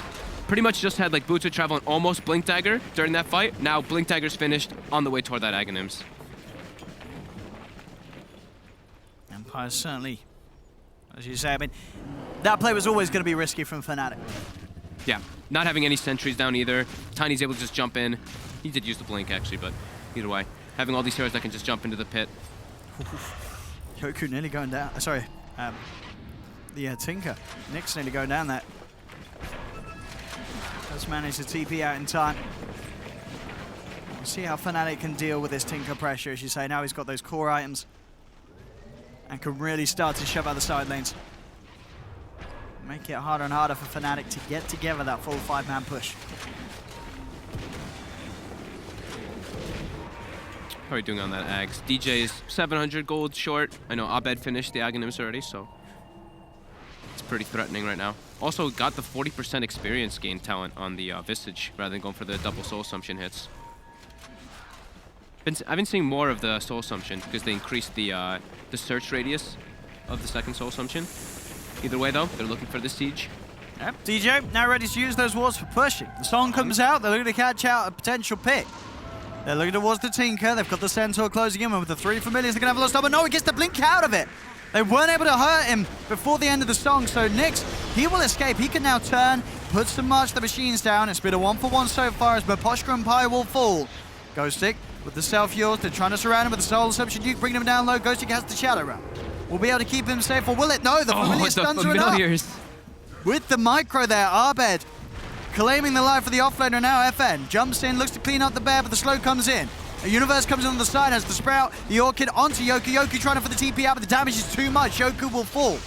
pretty much just had like Boots of Travel and almost Blink Dagger during that fight. Now Blink Dagger's finished, on the way toward that Aghanims. Empire certainly, as you say, I mean, that play was always going to be risky from Fnatic. Yeah, not having any sentries down either. Tiny's able to just jump in. He did use the blink actually, but either way, having all these heroes that can just jump into the pit. Yoku nearly going down. Sorry, the Tinker. Nyx nearly going down there. Just managed to TP out in time. We'll see how Fnatic can deal with this Tinker pressure, as you say. Now he's got those core items and can really start to shove out the side lanes. Make it harder and harder for Fnatic to get together that full 5-man push. How are we doing on that Ags? DJ is 700 gold short. I know Abed finished the Aghanims already, so it's pretty threatening right now. Also got the 40% experience gain talent on the Visage rather than going for the double Soul Assumption hits. I've been seeing more of the Soul Assumption because they increased the search radius of the second Soul Assumption. Either way though, they're looking for the Siege. Yep, DJ now ready to use those wards for pushing. The song comes out, they're looking to catch out a potential pick. They're looking towards the Tinker, they've got the Centaur closing in, and with the 3 familiars they're going to have a lot of stuff, but no, he gets the blink out of it. They weren't able to hurt him before the end of the song, so Nyx, he will escape. He can now turn, put some March the Machines down. It's been a 1-for-1 so far as Miposhka and Pi will fall. Ghostic with the self-heals, they're trying to surround him with the Soul Assumption Duke, bringing him down low. Ghostic has the Shadow Run. Will be able to keep him safe, or will it? No, the familiar stuns are enough. With the micro there, Abed claiming the life of the offlaner now. FN jumps in, looks to clean up the bear, but the slow comes in. A Universe comes in on the side, has the Sprout, the Orchid onto Yoku. Yoku trying for the TP out, but the damage is too much. Yoku will fall.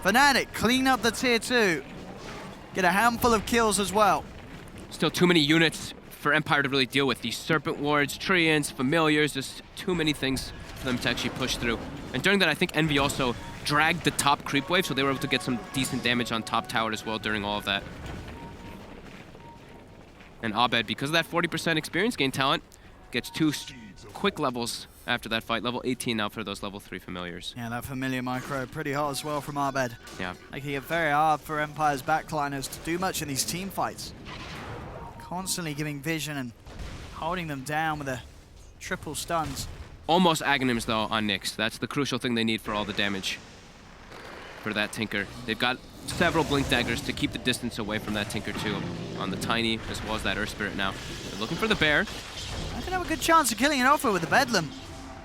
Fnatic clean up the tier 2. Get a handful of kills as well. Still too many units for Empire to really deal with. These Serpent Wards, Treants, Familiars, just too many things for them to actually push through. And during that, I think Envy also dragged the top creep wave, so they were able to get some decent damage on top tower as well during all of that. And Abed, because of that 40% experience gain talent, Gets 2 quick levels after that fight. Level 18 now for those level 3 familiars. Yeah, that familiar micro pretty hot as well from Arbed. Yeah. Making it very hard for Empire's backliners to do much in these team fights. Constantly giving vision and holding them down with the triple stuns. Almost Aghanims though on Nyx. That's the crucial thing they need for all the damage for that Tinker. They've got several Blink Daggers to keep the distance away from that Tinker too, on the Tiny as well as that Earth Spirit now. They're looking for the Bear. I can have a good chance of killing it off with the Bedlam.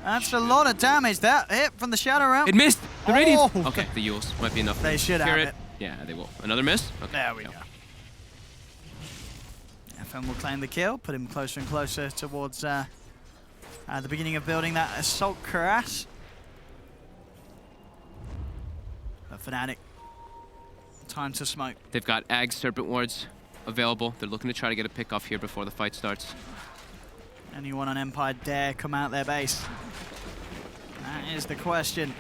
That's a lot of damage. That hit from the Shadow Realm. It missed! The Radiance! Oh. Okay, the Yules might be enough. They should Clear have it. Yeah, they will. Another miss? Okay. There we go. FN will claim the kill, put him closer and closer towards the beginning of building that Assault Cuirass. But Fnatic, time to smoke. They've got Ag Serpent Wards available. They're looking to try to get a pick off here before the fight starts. Anyone on Empire dare come out their base? That is the question.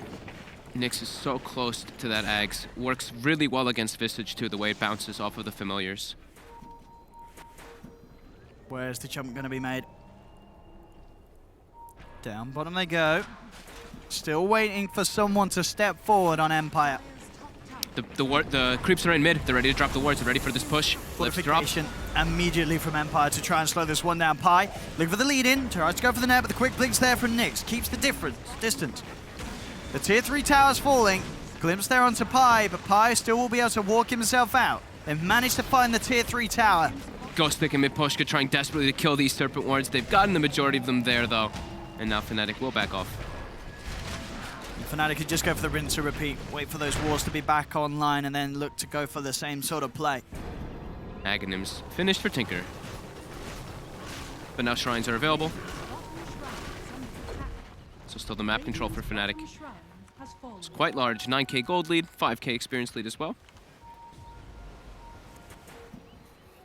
Nyx is so close to that Ags. Works really well against Visage too, the way it bounces off of the familiars. Where's the jump going to be made? Down bottom they go. Still waiting for someone to step forward on Empire. The creeps are in mid. They're ready to drop the wards. They're ready for this push. Let's drop. Fortification immediately from Empire to try and slow this one down. Pi looking for the lead in. Tries to go for the net, but the quick blinks there from Nyx. Keeps the distance. The tier 3 tower's falling. Glimpse there onto Pi, but Pi still will be able to walk himself out. They've managed to find the tier 3 tower. Ghost Stick and mid Pushka trying desperately to kill these Serpent Wards. They've gotten the majority of them there though. And now Fnatic will back off. Fnatic could just go for the rinse to repeat, wait for those walls to be back online, and then look to go for the same sort of play. Aghanims finished for Tinker. But now Shrines are available. So still the map control for Fnatic. It's quite large, 9k gold lead, 5k experience lead as well.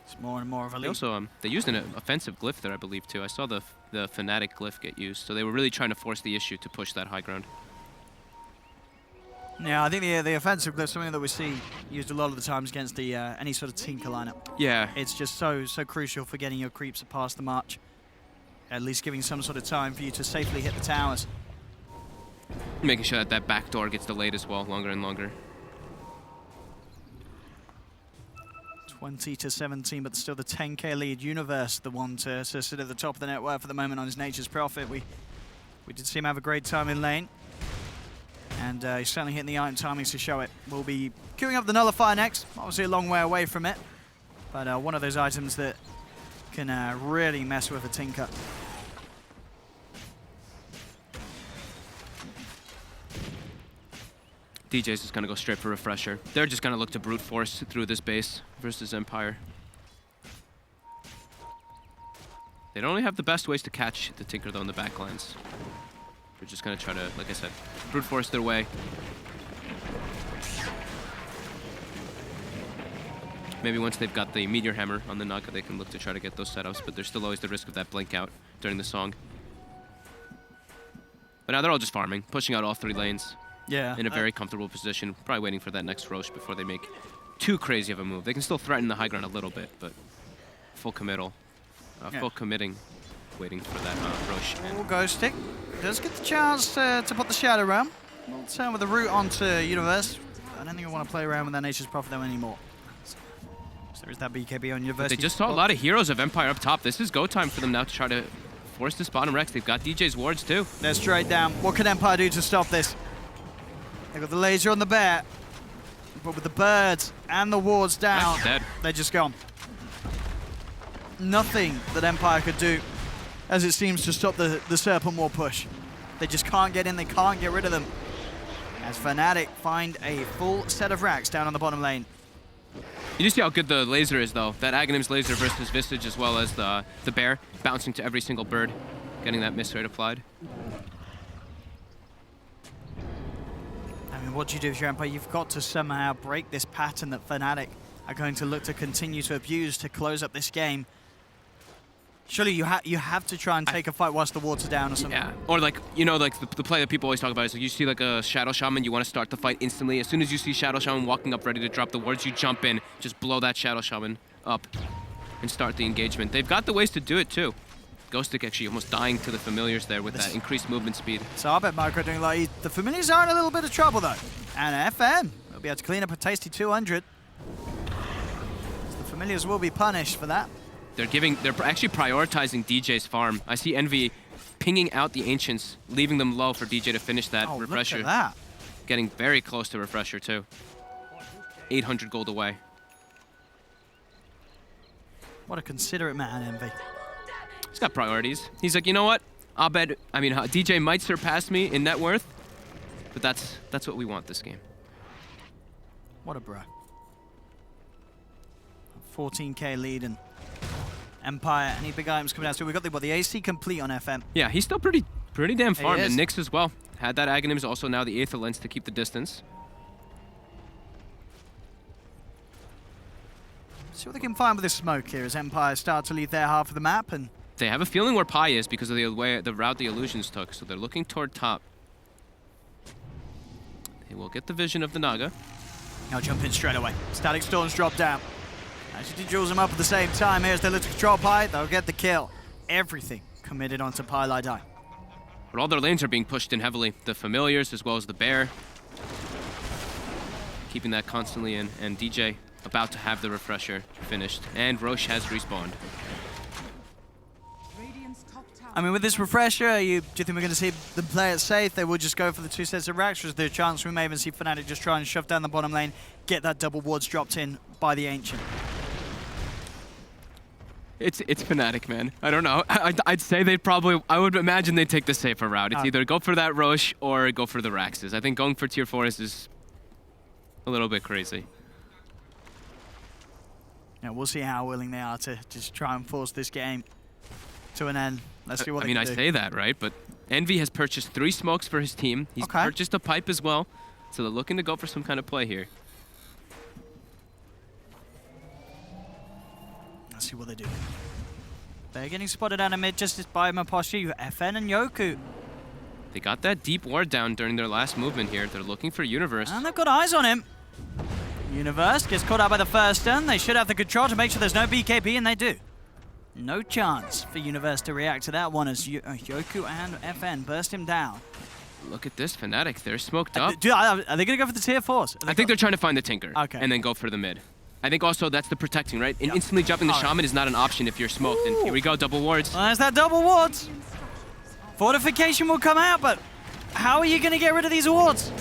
It's more and more of a They lead. also, they used an offensive glyph there, I believe, too. I saw the Fnatic glyph get used, so they were really trying to force the issue to push that high ground. Yeah, I think the offensive glyph is something that we see used a lot of the times against the any sort of Tinker lineup. Yeah. It's just so crucial for getting your creeps past the march. At least giving some sort of time for you to safely hit the towers. Making sure that that back door gets delayed as well, longer and longer. 20 to 17, but still the 10k lead. Universe, the one to sit at the top of the net worth at the moment on his Nature's Prophet. We did see him have a great time in lane. And he's certainly hitting the item timings to show it. We'll be queuing up the Nullifier next. Obviously a long way away from it. But one of those items that can really mess with a Tinker. DJ's just gonna go straight for Refresher. They're just gonna look to brute force through this base versus Empire. They don't only have the best ways to catch the Tinker though in the backlines. They're just gonna try to, like I said, brute force their way. Maybe once they've got the Meteor Hammer on the Naga, they can look to try to get those setups, but there's still always the risk of that blink out during the song. But now they're all just farming, pushing out all 3 lanes. Yeah. In a very comfortable position, probably waiting for that next Roche before they make too crazy of a move. They can still threaten the high ground a little bit, but full committal, full committing, waiting for that Roche. Ghost Stick does get the chance to put the Shadow Realm. We'll turn with the root onto Universe. I don't think I want to play around with that Nature's Prophet though anymore. So there is that BKB on Universe. They just saw a lot of heroes of Empire up top. This is go time for them now to try to force this bottom Rex. They've got DJ's wards too. They're straight down. What can Empire do to stop this? They've got the laser on the bear, but with the birds and the wards down, they're just gone. Nothing that Empire could do, as it seems, to stop the Serpent War push. They just can't get in, they can't get rid of them. As Fnatic find a full set of racks down on the bottom lane. You do see how good the laser is though. That Aghanim's laser versus Visage as well as the bear, bouncing to every single bird, getting that miss rate applied. I mean, what do you do with your Empire? You've got to somehow break this pattern that Fnatic are going to look to continue to abuse to close up this game. Surely you have to try and take a fight whilst the wards are down or something. Yeah, or like, you know, like the play that people always talk about is like you see like a Shadow Shaman, you want to start the fight instantly. As soon as you see Shadow Shaman walking up ready to drop the wards, you jump in, just blow that Shadow Shaman up and start the engagement. They've got the ways to do it too. Ghostic actually almost dying to the familiars there with that increased movement speed. So I bet Micro doing like the familiars are in a little bit of trouble though. And FN will be able to clean up a tasty 200. So the familiars will be punished for that. They're actually prioritizing DJ's farm. I see Envy pinging out the Ancients, leaving them low for DJ to finish that refresher. Look at that. Getting very close to refresher too. 800 gold away. What a considerate man, Envy. He's got priorities. He's like, you know what? DJ might surpass me in net worth, but that's what we want this game. What a bro. 14k lead and Empire. Any big items coming out? So we got the AC complete on FM. Yeah, he's still pretty damn farmed, is. and Nyx as well. Had that Aghanim's also now the Aether Lens to keep the distance. See what they can find with this smoke here as Empire start to leave their half of the map, and They have a feeling where Pi is because of the route the Illusions took, so they're looking toward top. They will get the vision of the Naga. now jump in straight away. Static Storms drop down. Actually drills them up at the same time here as they look to control Pi. They'll get the kill. Everything committed onto Pi Lidai. But all their lanes are being pushed in heavily. The Familiars as well as the Bear. Keeping that constantly in, and DJ about to have the refresher finished. And Roche has respawned. Radiant's top tower. I mean, with this refresher, do you think we're going to see them play it safe? They will just go for the 2 sets of racks, or is there a chance we may even see Fnatic just try and shove down the bottom lane, get that double wards dropped in by the Ancient? It's Fnatic, man. I don't know. I'd say I would imagine they'd take the safer route. It's either go for that Roche or go for the Raxes. I think going for tier 4 is a little bit crazy. Yeah, we'll see how willing they are to just try and force this game to an end. Let's see what they can do. I say that, right? But Envy has purchased 3 smokes for his team. He's purchased a pipe as well. So they're looking to go for some kind of play here. Let's see what they do. They're getting spotted out of mid just as by Maposhi, FN and Yoku. They got that deep ward down during their last movement here. They're looking for Universe. And they've got eyes on him. Universe gets caught out by the first stun. They should have the control to make sure there's no BKB, and they do. No chance for Universe to react to that one as Yoku and FN burst him down. Look at this, Fnatic. They're smoked up. Are they going to go for the tier 4s? I think they're trying to find the Tinker and then go for the mid. I think also that's the protecting, right? And instantly jumping the Shaman is not an option if you're smoked. And here we go, double wards. Well, there's that double wards. Fortification will come out, but how are you going to get rid of these wards?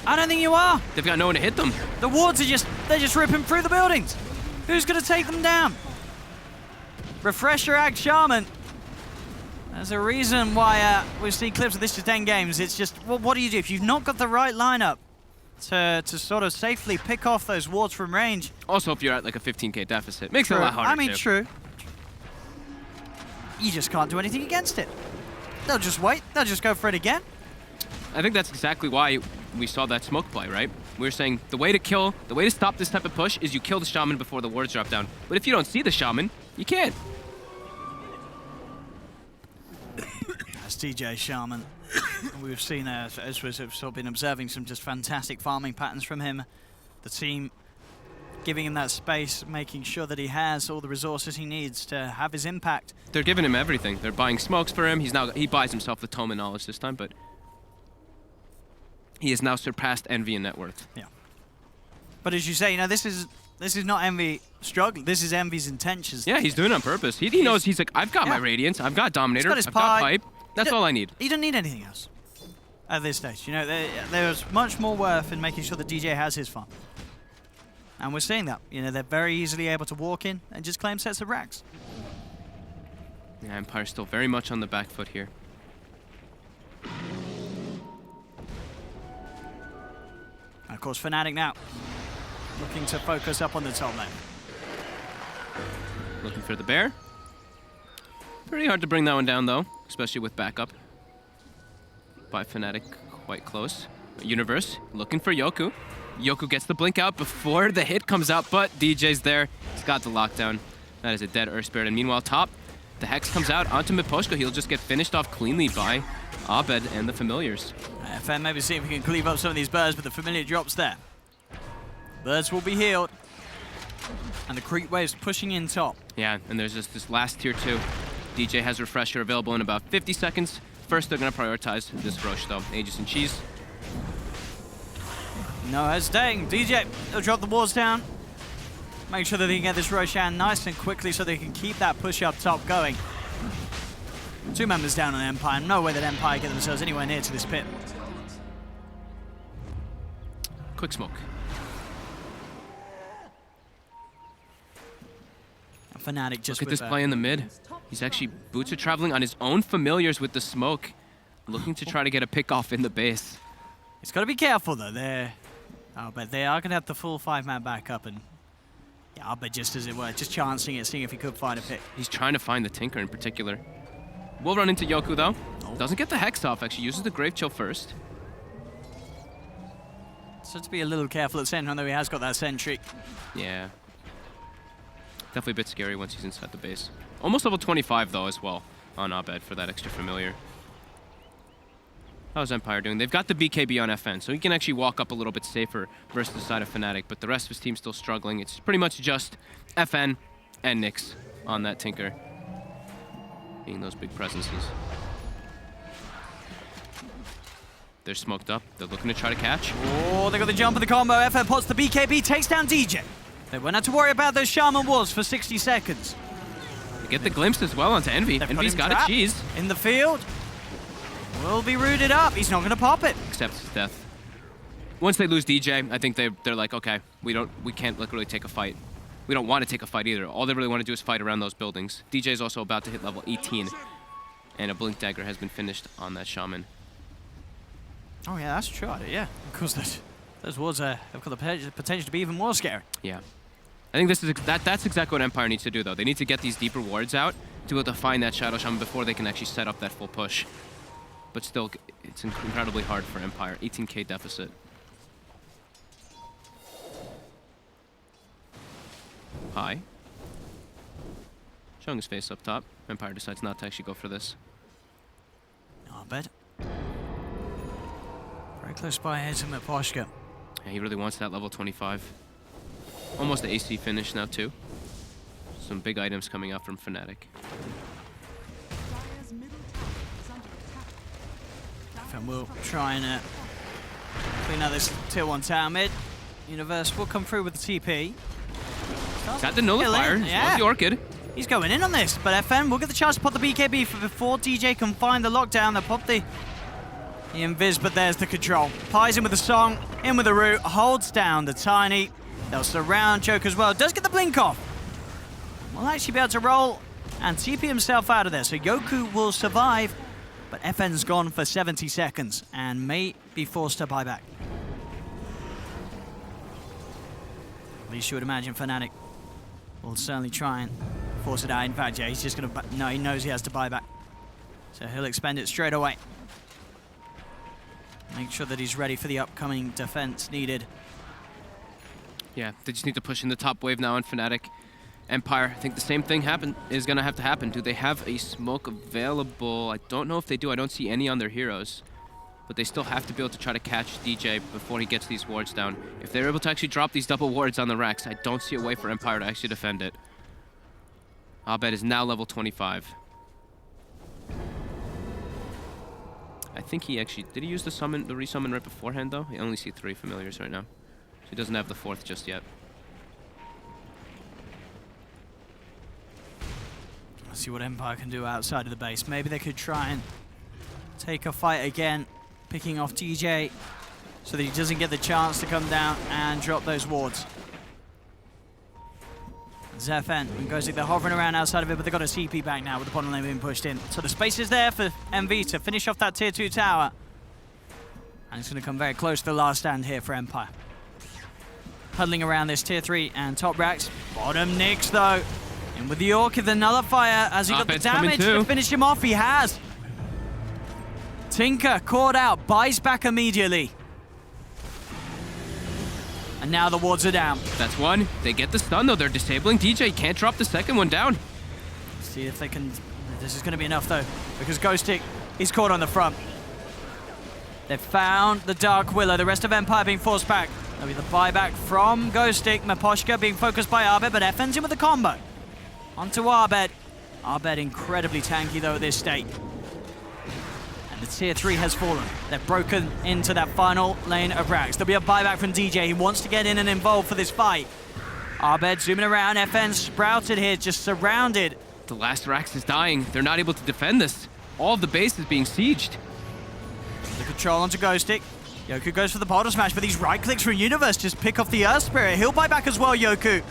I don't think you are. They've got no one to hit them. The wards are they're just ripping through the buildings. Who's going to take them down? Refresher Ag Shaman. There's a reason why we see clips of this just end games. It's just, well, what do you do if you've not got the right lineup to sort of safely pick off those wards from range? Also, if you're at like a 15k deficit, makes it a lot harder. I mean, true. You just can't do anything against it. They'll just wait. They'll just go for it again. I think that's exactly why we saw that smoke play, right? We were saying the way to stop this type of push is you kill the Shaman before the wards drop down. But if you don't see the Shaman, you can't. That's DJ Shaman. We've seen, as we've sort of been observing, some just fantastic farming patterns from him. The team giving him that space, making sure that he has all the resources he needs to have his impact. They're giving him everything. They're buying smokes for him. He buys himself the Tome of Knowledge this time, but he has now surpassed Envy in net worth. Yeah. But as you say, this is not Envy struggling. This is Envy's intentions. Yeah, he's doing it on purpose. He knows, he's like, I've got my Radiance, I've got Dominator, I've got Pipe. That's all I need. He doesn't need anything else at this stage. There's much more worth in making sure that DJ has his fun. And we're seeing that. They're very easily able to walk in and just claim sets of racks. Yeah, Empire's still very much on the back foot here. And of course, Fnatic now looking to focus up on the top lane. Looking for the Bear. Pretty hard to bring that one down, though, especially with backup. By Fnatic, quite close. Universe looking for Yoku. Yoku gets the blink out before the hit comes out, but DJ's there. He's got the lockdown. That is a dead Earth Spirit. And meanwhile, top, the Hex comes out onto Miposhka. He'll just get finished off cleanly by Abed and the Familiars. FN maybe see if we can cleave up some of these birds, but the Familiar drops there. Birds will be healed. And the creep wave's pushing in top. Yeah, and there's just this last tier 2. DJ has Refresher available in about 50 seconds. First, they're going to prioritize this Roche, though. Aegis and Cheese. No hesitating. DJ, they'll drop the walls down. Make sure that they can get this Roshan nice and quickly so they can keep that push up top going. 2 members down on Empire. No way that Empire get themselves anywhere near to this pit. Quick smoke. Fnatic just Look at this play in the mid. He's actually boots are traveling on his own familiars with the smoke, looking to try to get a pick off in the base. He's got to be careful though. But they are going to have the full 5-man back up, and yeah, but just as it were, just chancing it, seeing if he could find a pick. He's trying to find the Tinker in particular. We'll run into Yoku though. Doesn't get the Hex off, actually uses the Grave Chill first. So to be a little careful at center, though he has got that sentry. Yeah. Definitely a bit scary once he's inside the base. Almost level 25 though as well on Abed for that extra familiar. How's Empire doing? They've got the BKB on FN, so he can actually walk up a little bit safer versus the side of Fnatic, but the rest of his team's still struggling. It's pretty much just FN and Nyx on that Tinker, being those big presences. They're smoked up. They're looking to try to catch. Oh, they got the jump of the combo. FN pots the BKB, takes down DJ. They won't have to worry about those Shaman walls for 60 seconds. They get the glimpse as well onto Envy. Envy's got a cheese. In the field. Will be rooted up. He's not going to pop it. Accepts his death. Once they lose DJ, I think they're like, okay, we can't like really take a fight. We don't want to take a fight either. All they really want to do is fight around those buildings. DJ is also about to hit level 18, and a Blink Dagger has been finished on that Shaman. Oh yeah, that's true. Yeah, of course those walls have got the potential to be even more scary. Yeah. I think that's exactly what Empire needs to do, though. They need to get these deeper wards out to be able to find that Shadow Shaman before they can actually set up that full push. But still, it's incredibly hard for Empire. 18k deficit. High. Showing his face up top. Empire decides not to actually go for this. Oh, bad. Very close by here to Maposhka. Yeah, he really wants that level 25. Almost the AC finish now, too. Some big items coming out from Fnatic. Dire's middle tower is under attack. And we'll try and clean out this tier 1 tower mid. Universe will come through with the TP. Got the nullifier. Yeah. The Orchid. He's going in on this, but FN will get the chance to pop the BKB before DJ can find the lockdown. They'll pop the invis, but there's the control. Pies in with the song, in with the root, holds down the Tiny. They'll surround Joke as well. Does get the blink off. Will actually be able to roll and TP himself out of there. So Yoku will survive, but FN's gone for 70 seconds and may be forced to buy back. At least you would imagine Fnatic will certainly try and force it out. In fact, yeah, he's just going to... No, he knows he has to buy back. So he'll expend it straight away. Make sure that he's ready for the upcoming defense needed. Yeah, they just need to push in the top wave now on Fnatic. Empire, I think the same thing is going to have to happen. Do they have a smoke available? I don't know if they do. I don't see any on their heroes. But they still have to be able to try to catch DJ before he gets these wards down. If they're able to actually drop these double wards on the Rex, I don't see a way for Empire to actually defend it. Abed is now level 25. I think he actually... Did he use the resummon right beforehand, though? I only see 3 familiars right now. So he doesn't have the 4th just yet. Let's see what Empire can do outside of the base. Maybe they could try and take a fight again, picking off DJ so that he doesn't get the chance to come down and drop those wards. Zephen and Ghozik, they're hovering around outside of it, but they've got a CP back now with the bottom lane being pushed in. So the space is there for MV to finish off that tier 2 tower. And it's going to come very close to the last stand here for Empire. Huddling around this tier 3 and top racks. Bottom Nyx though. In with the Orchid, the nullifier. Has he got the damage to finish him off? He has. Tinker caught out, buys back immediately. And now the wards are down. That's one. They get the stun though. They're disabling DJ. Can't drop the second one down. See if they can... This is going to be enough though, because Ghostic is caught on the front. They've found the Dark Willow. The rest of Empire being forced back. There'll be the buyback from Ghostic. Maposhka being focused by Abed, but FN's in with the combo. Onto Abed. Abed incredibly tanky though at this stage. And the tier 3 has fallen. They've broken into that final lane of Rax. There'll be a buyback from DJ. He wants to get in and involved for this fight. Abed zooming around. FN sprouted here, just surrounded. The last Rax is dying. They're not able to defend this. All of the base is being sieged. The control onto Ghostic. Yoku goes for the bottle smash, but these right clicks from Universe just pick off the Earth Spirit. He'll buy back as well, Yoku.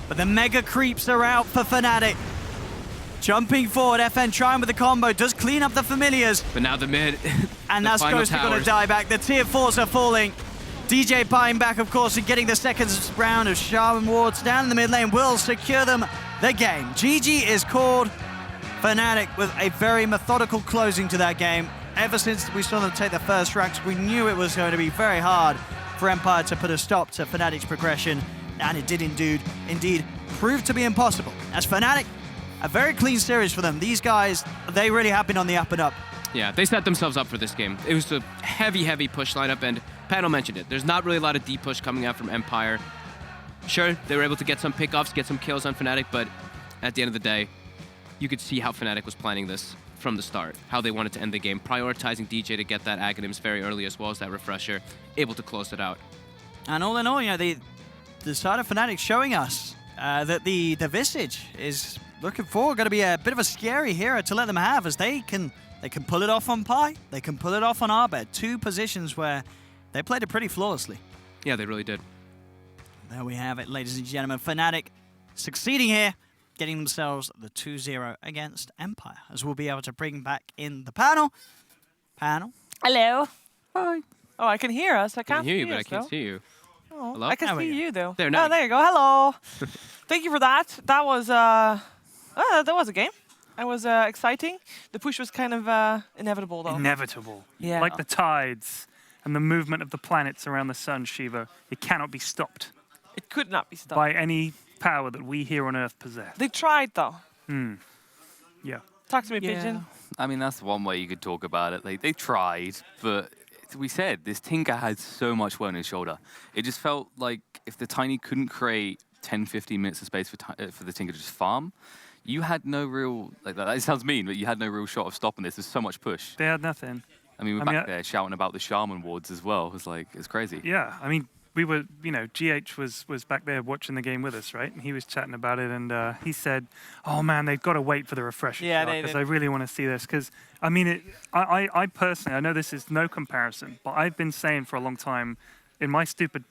But the mega creeps are out for Fnatic. Jumping forward, FN trying with the combo, does clean up the familiars. But now the mid. And the that's final Ghostic gonna towers. die back. The tier 4s are falling. DJ buying back, of course, and getting the second round of Shaman wards down in the mid lane will secure them the game. GG is called. Fnatic with a very methodical closing to that game. Ever since we saw them take the first ranks, we knew it was going to be very hard for Empire to put a stop to Fnatic's progression, and it did indeed prove to be impossible. As Fnatic, a very clean series for them. These guys, they really have been on the up and up. Yeah, they set themselves up for this game. It was a heavy push lineup, and Panel mentioned it. There's not really a lot of deep push coming out from Empire. Sure, they were able to get some pickoffs, get some kills on Fnatic, but at the end of the day, you could see how Fnatic was planning this from the start, how they wanted to end the game, prioritizing DJ to get that Aghanims very early as well as that refresher, able to close it out. And all in all, you know, the side of Fnatic showing us that the Visage is looking forward, going to be a bit of a scary hero to let them have, as they can pull it off on Pi, they can pull it off on Abed. Two positions where they played it pretty flawlessly. Yeah, they really did. There we have it, ladies and gentlemen. Fnatic succeeding here, getting themselves the 2-0 against Empire, as we'll be able to bring back in the panel. Hello. Hi. Oh, I can hear us. I I can can't hear you, see but I us, can't though. see you. Oh, Hello? I can There we see go. you though. There, now Oh, there you go. Hello. Thank you for that. That was a game. It was exciting. The push was kind of inevitable though. Inevitable. Yeah. Like the tides and the movement of the planets around the sun, Shiva. It cannot be stopped It could not be stopped. by any power that we here on Earth possess. They tried though. Yeah. Talk to me, Yeah. Pigeon. I mean, that's one way you could talk about it. They tried, but we said this Tinker had so much weight on his shoulder. It just felt like if the Tiny couldn't create 10, 15 minutes of space for the Tinker to just farm, you had no real, like that sounds mean, but you had no real shot of stopping this. There's so much push. They had nothing. I mean, we're back there shouting about the Shaman wards as well. It was like, it's crazy. Yeah, I mean, we were, you know, GH was back there watching the game with us, right? And he was chatting about it, and he said, "Oh man, they've got to wait for the refresher Yeah, they because did. I really want to see this." Because I mean, I personally, I know this is no comparison, but I've been saying for a long time in my stupid,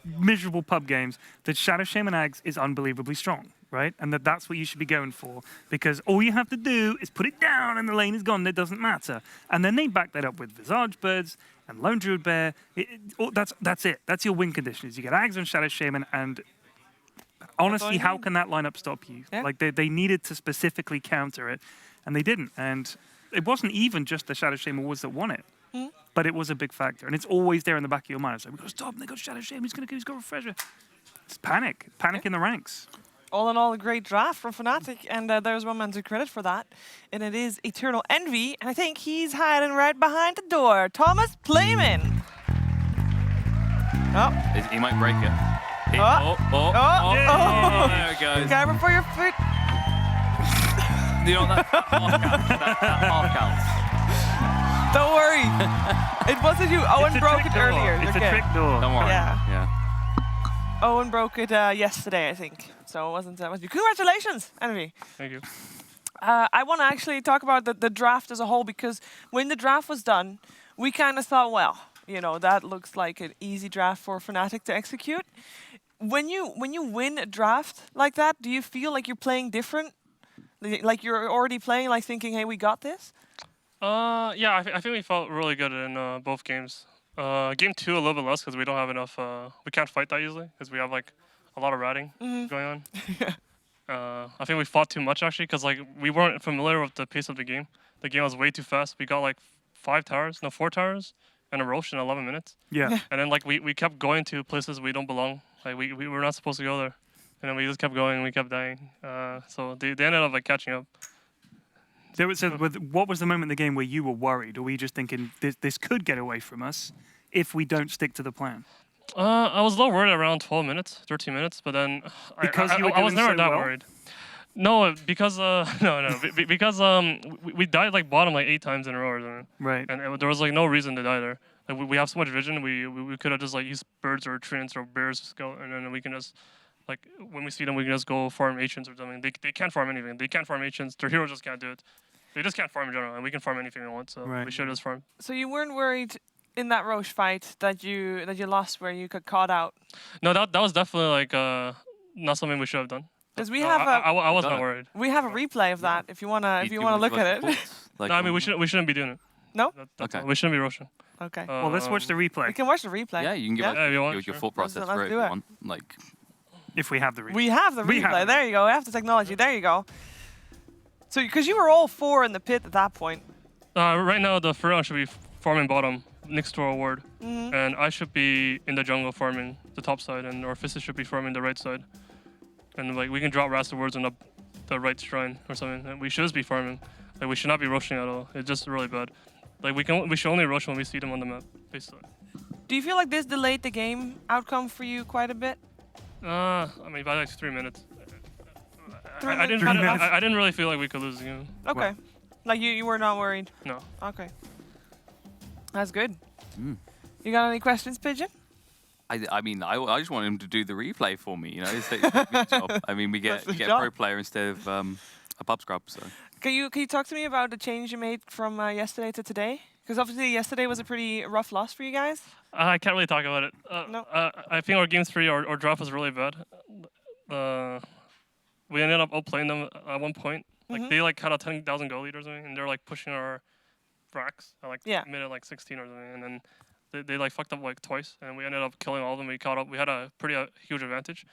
miserable pub games that Shadow Shaman Aghs is unbelievably strong, right? And that's what you should be going for, because all you have to do is put it down and the lane is gone. It doesn't matter. And then they back that up with Visage Birds and Lone Druid Bear. That's it. That's your win conditions. You get Aghs and Shadow Shaman, and honestly, how can that lineup stop you? Yeah. Like they needed to specifically counter it, and they didn't. And it wasn't even just the Shadow Shaman wards that won it. But it was a big factor, and it's always there in the back of your mind. It's like, we've got to stop him, they've got Shadow Shaman, he's got Refresher. It's panic in the ranks. All in all, a great draft from Fnatic, and there's one man to credit for that, and it is Eternal Envy, and I think he's hiding right behind the door. Thomas Playman. Oh, He might break it. There it goes. camera for your foot. You know, that half counts. Don't worry. It wasn't you. Owen It's a broke trick it door. earlier. It's okay. a trick door. Don't worry. Yeah. Owen broke it yesterday, I think. So it wasn't you. Congratulations, Envy. Thank you. I want to actually talk about the draft as a whole, because when the draft was done, we kind of thought, well, you know, that looks like an easy draft for Fnatic to execute. When you win a draft like that, do you feel like you're playing different? Like you're already playing, like thinking, hey, we got this? Yeah, I think we felt really good in both games. Game 2 a little bit less because we don't have enough. We can't fight that easily because we have like a lot of ratting going on. I think we fought too much actually because like we weren't familiar with the pace of the game. The game was way too fast. We got like 4 towers and a Roche in 11 minutes. Yeah. And then like we kept going to places we don't belong. Like we were not supposed to go there. And then we just kept going and we kept dying. So they ended up like catching up. What was the moment in the game where you were worried, or were you just thinking this could get away from us if we don't stick to the plan? I was a little worried around 12 minutes, 13 minutes, but then Because I you were was doing never so that well? worried. No, because because we died like bottom like 8 times in a row or something. Right. And there was like no reason to die there. Like we have so much vision. We could have just like used birds or treants or bears to scout, and then we can just like when we see them, we can just go farm ancients or something. They can't farm anything. They can't farm ancients. Their heroes just can't do it. They just can't farm in general, and we can farm anything we want. So we should just farm. So you weren't worried in that Roche fight that you lost where you got caught out? No, that was definitely like not something we should have done. Because we have I was not worried. We have a replay of that if you wanna look at it. Like, no, I mean we shouldn't be doing it. No? Okay. We shouldn't be rushing. Okay. Well, let's watch the replay. We can watch the replay. Yeah, you can give us if you want, your sure. thought process Let's through it do if it. you want. Like, If we have the replay. We have the We replay. have There you go. We have the technology. There you go. So, because you were all 4 in the pit at that point. Right now, the Pharaoh should be farming bottom next to our ward, and I should be in the jungle farming the top side, and our Fistus should be farming the right side. And like we can drop Rasta wards on the right shrine or something. And we should just be farming. Like we should not be rushing at all. It's just really bad. Like we should only rush when we see them on the map, basically. Do you feel like this delayed the game outcome for you quite a bit? I mean, by like 3 minutes. I minutes? didn't really feel like we could lose the game. Okay. Well. Like you were not worried? No. Okay. That's good. You got any questions, Pigeon? I mean, I just want him to do the replay for me. You know, it's a good job. I mean, we get a pro player instead of a pub scrub. So. Can you talk to me about the change you made from yesterday to today? Because obviously yesterday was a pretty rough loss for you guys. I can't really talk about it. No. I think our game 3, our draft was really bad. We ended up outplaying them at one point. Like they like had a 10,000 goal lead or something, and they're like pushing our racks at like minute like 16 or something, and then they like fucked up like twice, and we ended up killing all of them. We caught up. We had a pretty huge advantage,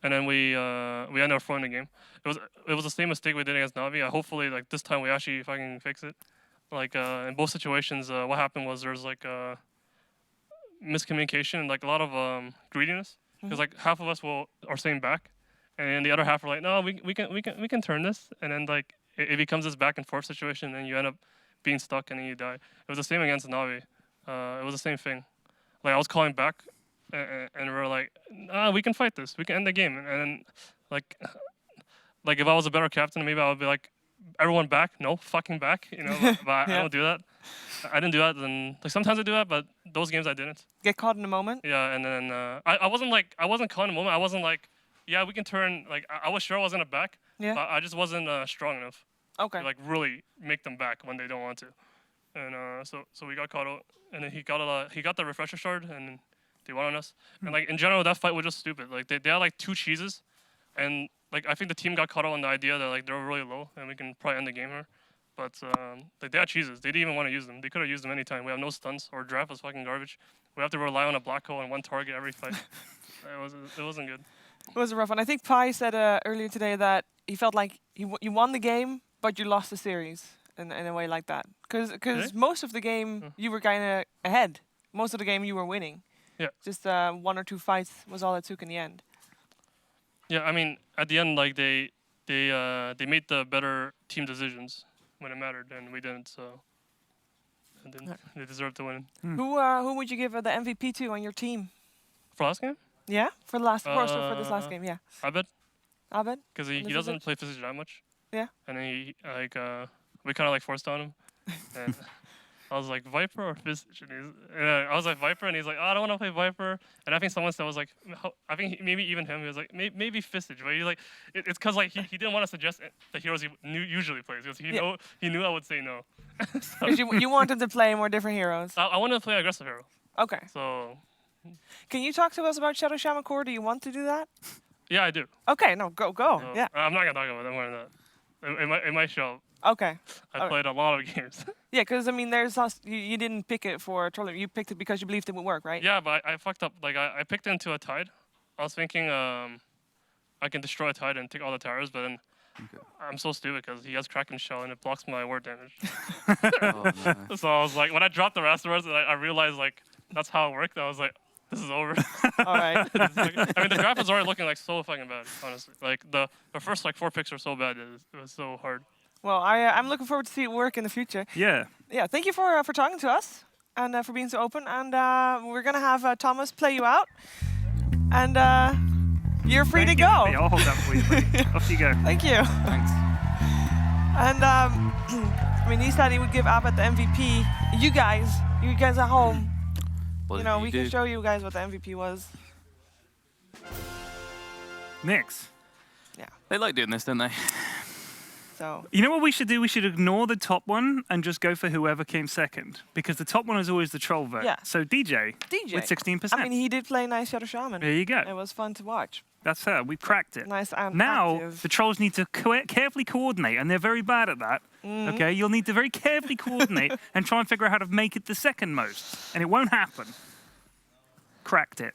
and then we ended up throwing the game. It was the same mistake we did against Navi. Hopefully like this time we actually fucking fix it. Like in both situations, what happened was there's like miscommunication and like a lot of greediness, because like half of us are saying back, and the other half are like, no, we can turn this, and then like it becomes this back and forth situation, and you end up being stuck and then you die. It was the same against Navi. It was the same thing. Like I was calling back, and we were like, we can fight this. We can end the game. And then like if I was a better captain, maybe I would be like, everyone back, no fucking back, you know. But I don't do that. I didn't do that. And like sometimes I do that, but those games I didn't. Get caught in the moment. Yeah, and then I wasn't caught in the moment. I wasn't like, yeah, we can turn. Like I was sure I wasn't a back. Yeah. But I just wasn't strong enough. Okay. To, like really make them back when they don't want to. And so we got caught out, and then he got the refresher shard, and they won on us. And like in general, that fight was just stupid. Like they had like 2 cheeses, and like I think the team got caught out on the idea that like they were really low, and we can probably end the game here. But like they had cheeses. They didn't even want to use them. They could have used them anytime. We have no stuns. Our draft was fucking garbage. We have to rely on a black hole and 1 target every fight. It wasn't good. It was a rough one. I think Pi said earlier today that he felt like you won the game, but you lost the series in a way like that. Because most of the game you were kind of ahead. Most of the game you were winning. Yeah. Just 1 or 2 fights was all it took in the end. Yeah, I mean, at the end, like they made the better team decisions when it mattered, and we didn't. So they deserved to win. Who would you give the MVP to on your team? For last game? Yeah, for the last for this last game, yeah. Abed. Abed? Because he doesn't play physics that much. Yeah. And then he like we kind of like forced on him. And I was like, Viper or Visage? And I was like, Viper, and he's like, I don't want to play Viper. And I think someone said was like, I think maybe even him, he was like, maybe Visage. But he's like, it's because like he didn't want to suggest the heroes he usually plays, because he knew I would say no. Because you want him to play more different heroes. I wanted to play aggressive hero. Okay. So. Can you talk to us about Shadow Shaman Core? Do you want to do that? Yeah, I do. Okay, no, go. Yeah. I'm not gonna talk about it more than that. It might show. Okay. I played a lot of games. Yeah, because I mean, you didn't pick it for trolling. You picked it because you believed it would work, right? Yeah, but I fucked up. Like I picked it into a Tide. I was thinking I can destroy a Tide and take all the towers, but then I'm so stupid because he has Kraken Shell and it blocks my ward damage. No. So I was like, when I dropped the Rastards, I realized like that's how it worked. I was like, this is over. All right. I mean, the draft was already looking like so fucking bad, honestly. Like the first like 4 picks were so bad. It was so hard. Well, I'm looking forward to see it work in the future. Yeah. Yeah. Thank you for talking to us and for being so open. And we're gonna have Thomas play you out. And You're free to Thank you. go. Hey, I'll hold that for you, buddy. Off you go. Thank you. Thanks. And I mean, he said he would give Abbott the MVP. You guys at home, What you did know, you we do? can show you guys what the MVP was. Nix. They like doing this, don't they? So You know what we should do? We should ignore the top one and just go for whoever came second. Because the top one is always the troll vote. Yeah. So DJ, with 16%. I mean, he did play nice Shadow Shaman. There you go. It was fun to watch. That's her. We cracked it. Nice and Now, active. the trolls need to carefully coordinate, and they're very bad at that. Okay, you'll need to very carefully coordinate and try and figure out how to make it the second most. And it won't happen. Cracked it.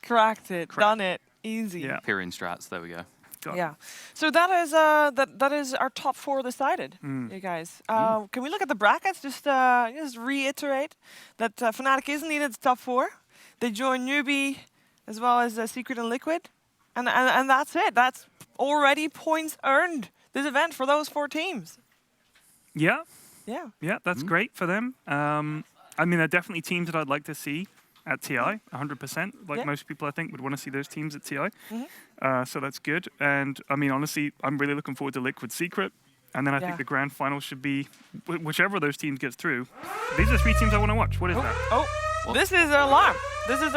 Cracked it. Done it. Easy. Yeah. Pyrian strats, there we go. Yeah. So that is that is our top 4 decided, you guys. Can we look at the brackets? Just reiterate that Fnatic is indeed in the top 4. They join Newbie as well as Secret and Liquid, and that's it. That's already points earned this event for those 4 teams. Yeah. Yeah. Yeah, that's great for them. I mean, they're definitely teams that I'd like to see at TI, 100%. Like most people, I think, would want to see those teams at TI. So that's good. And I mean, honestly, I'm really looking forward to Liquid Secret. And then I think the grand final should be whichever of those teams gets through. These are 3 teams I want to watch. What is that? Oh, this is an alarm. This is the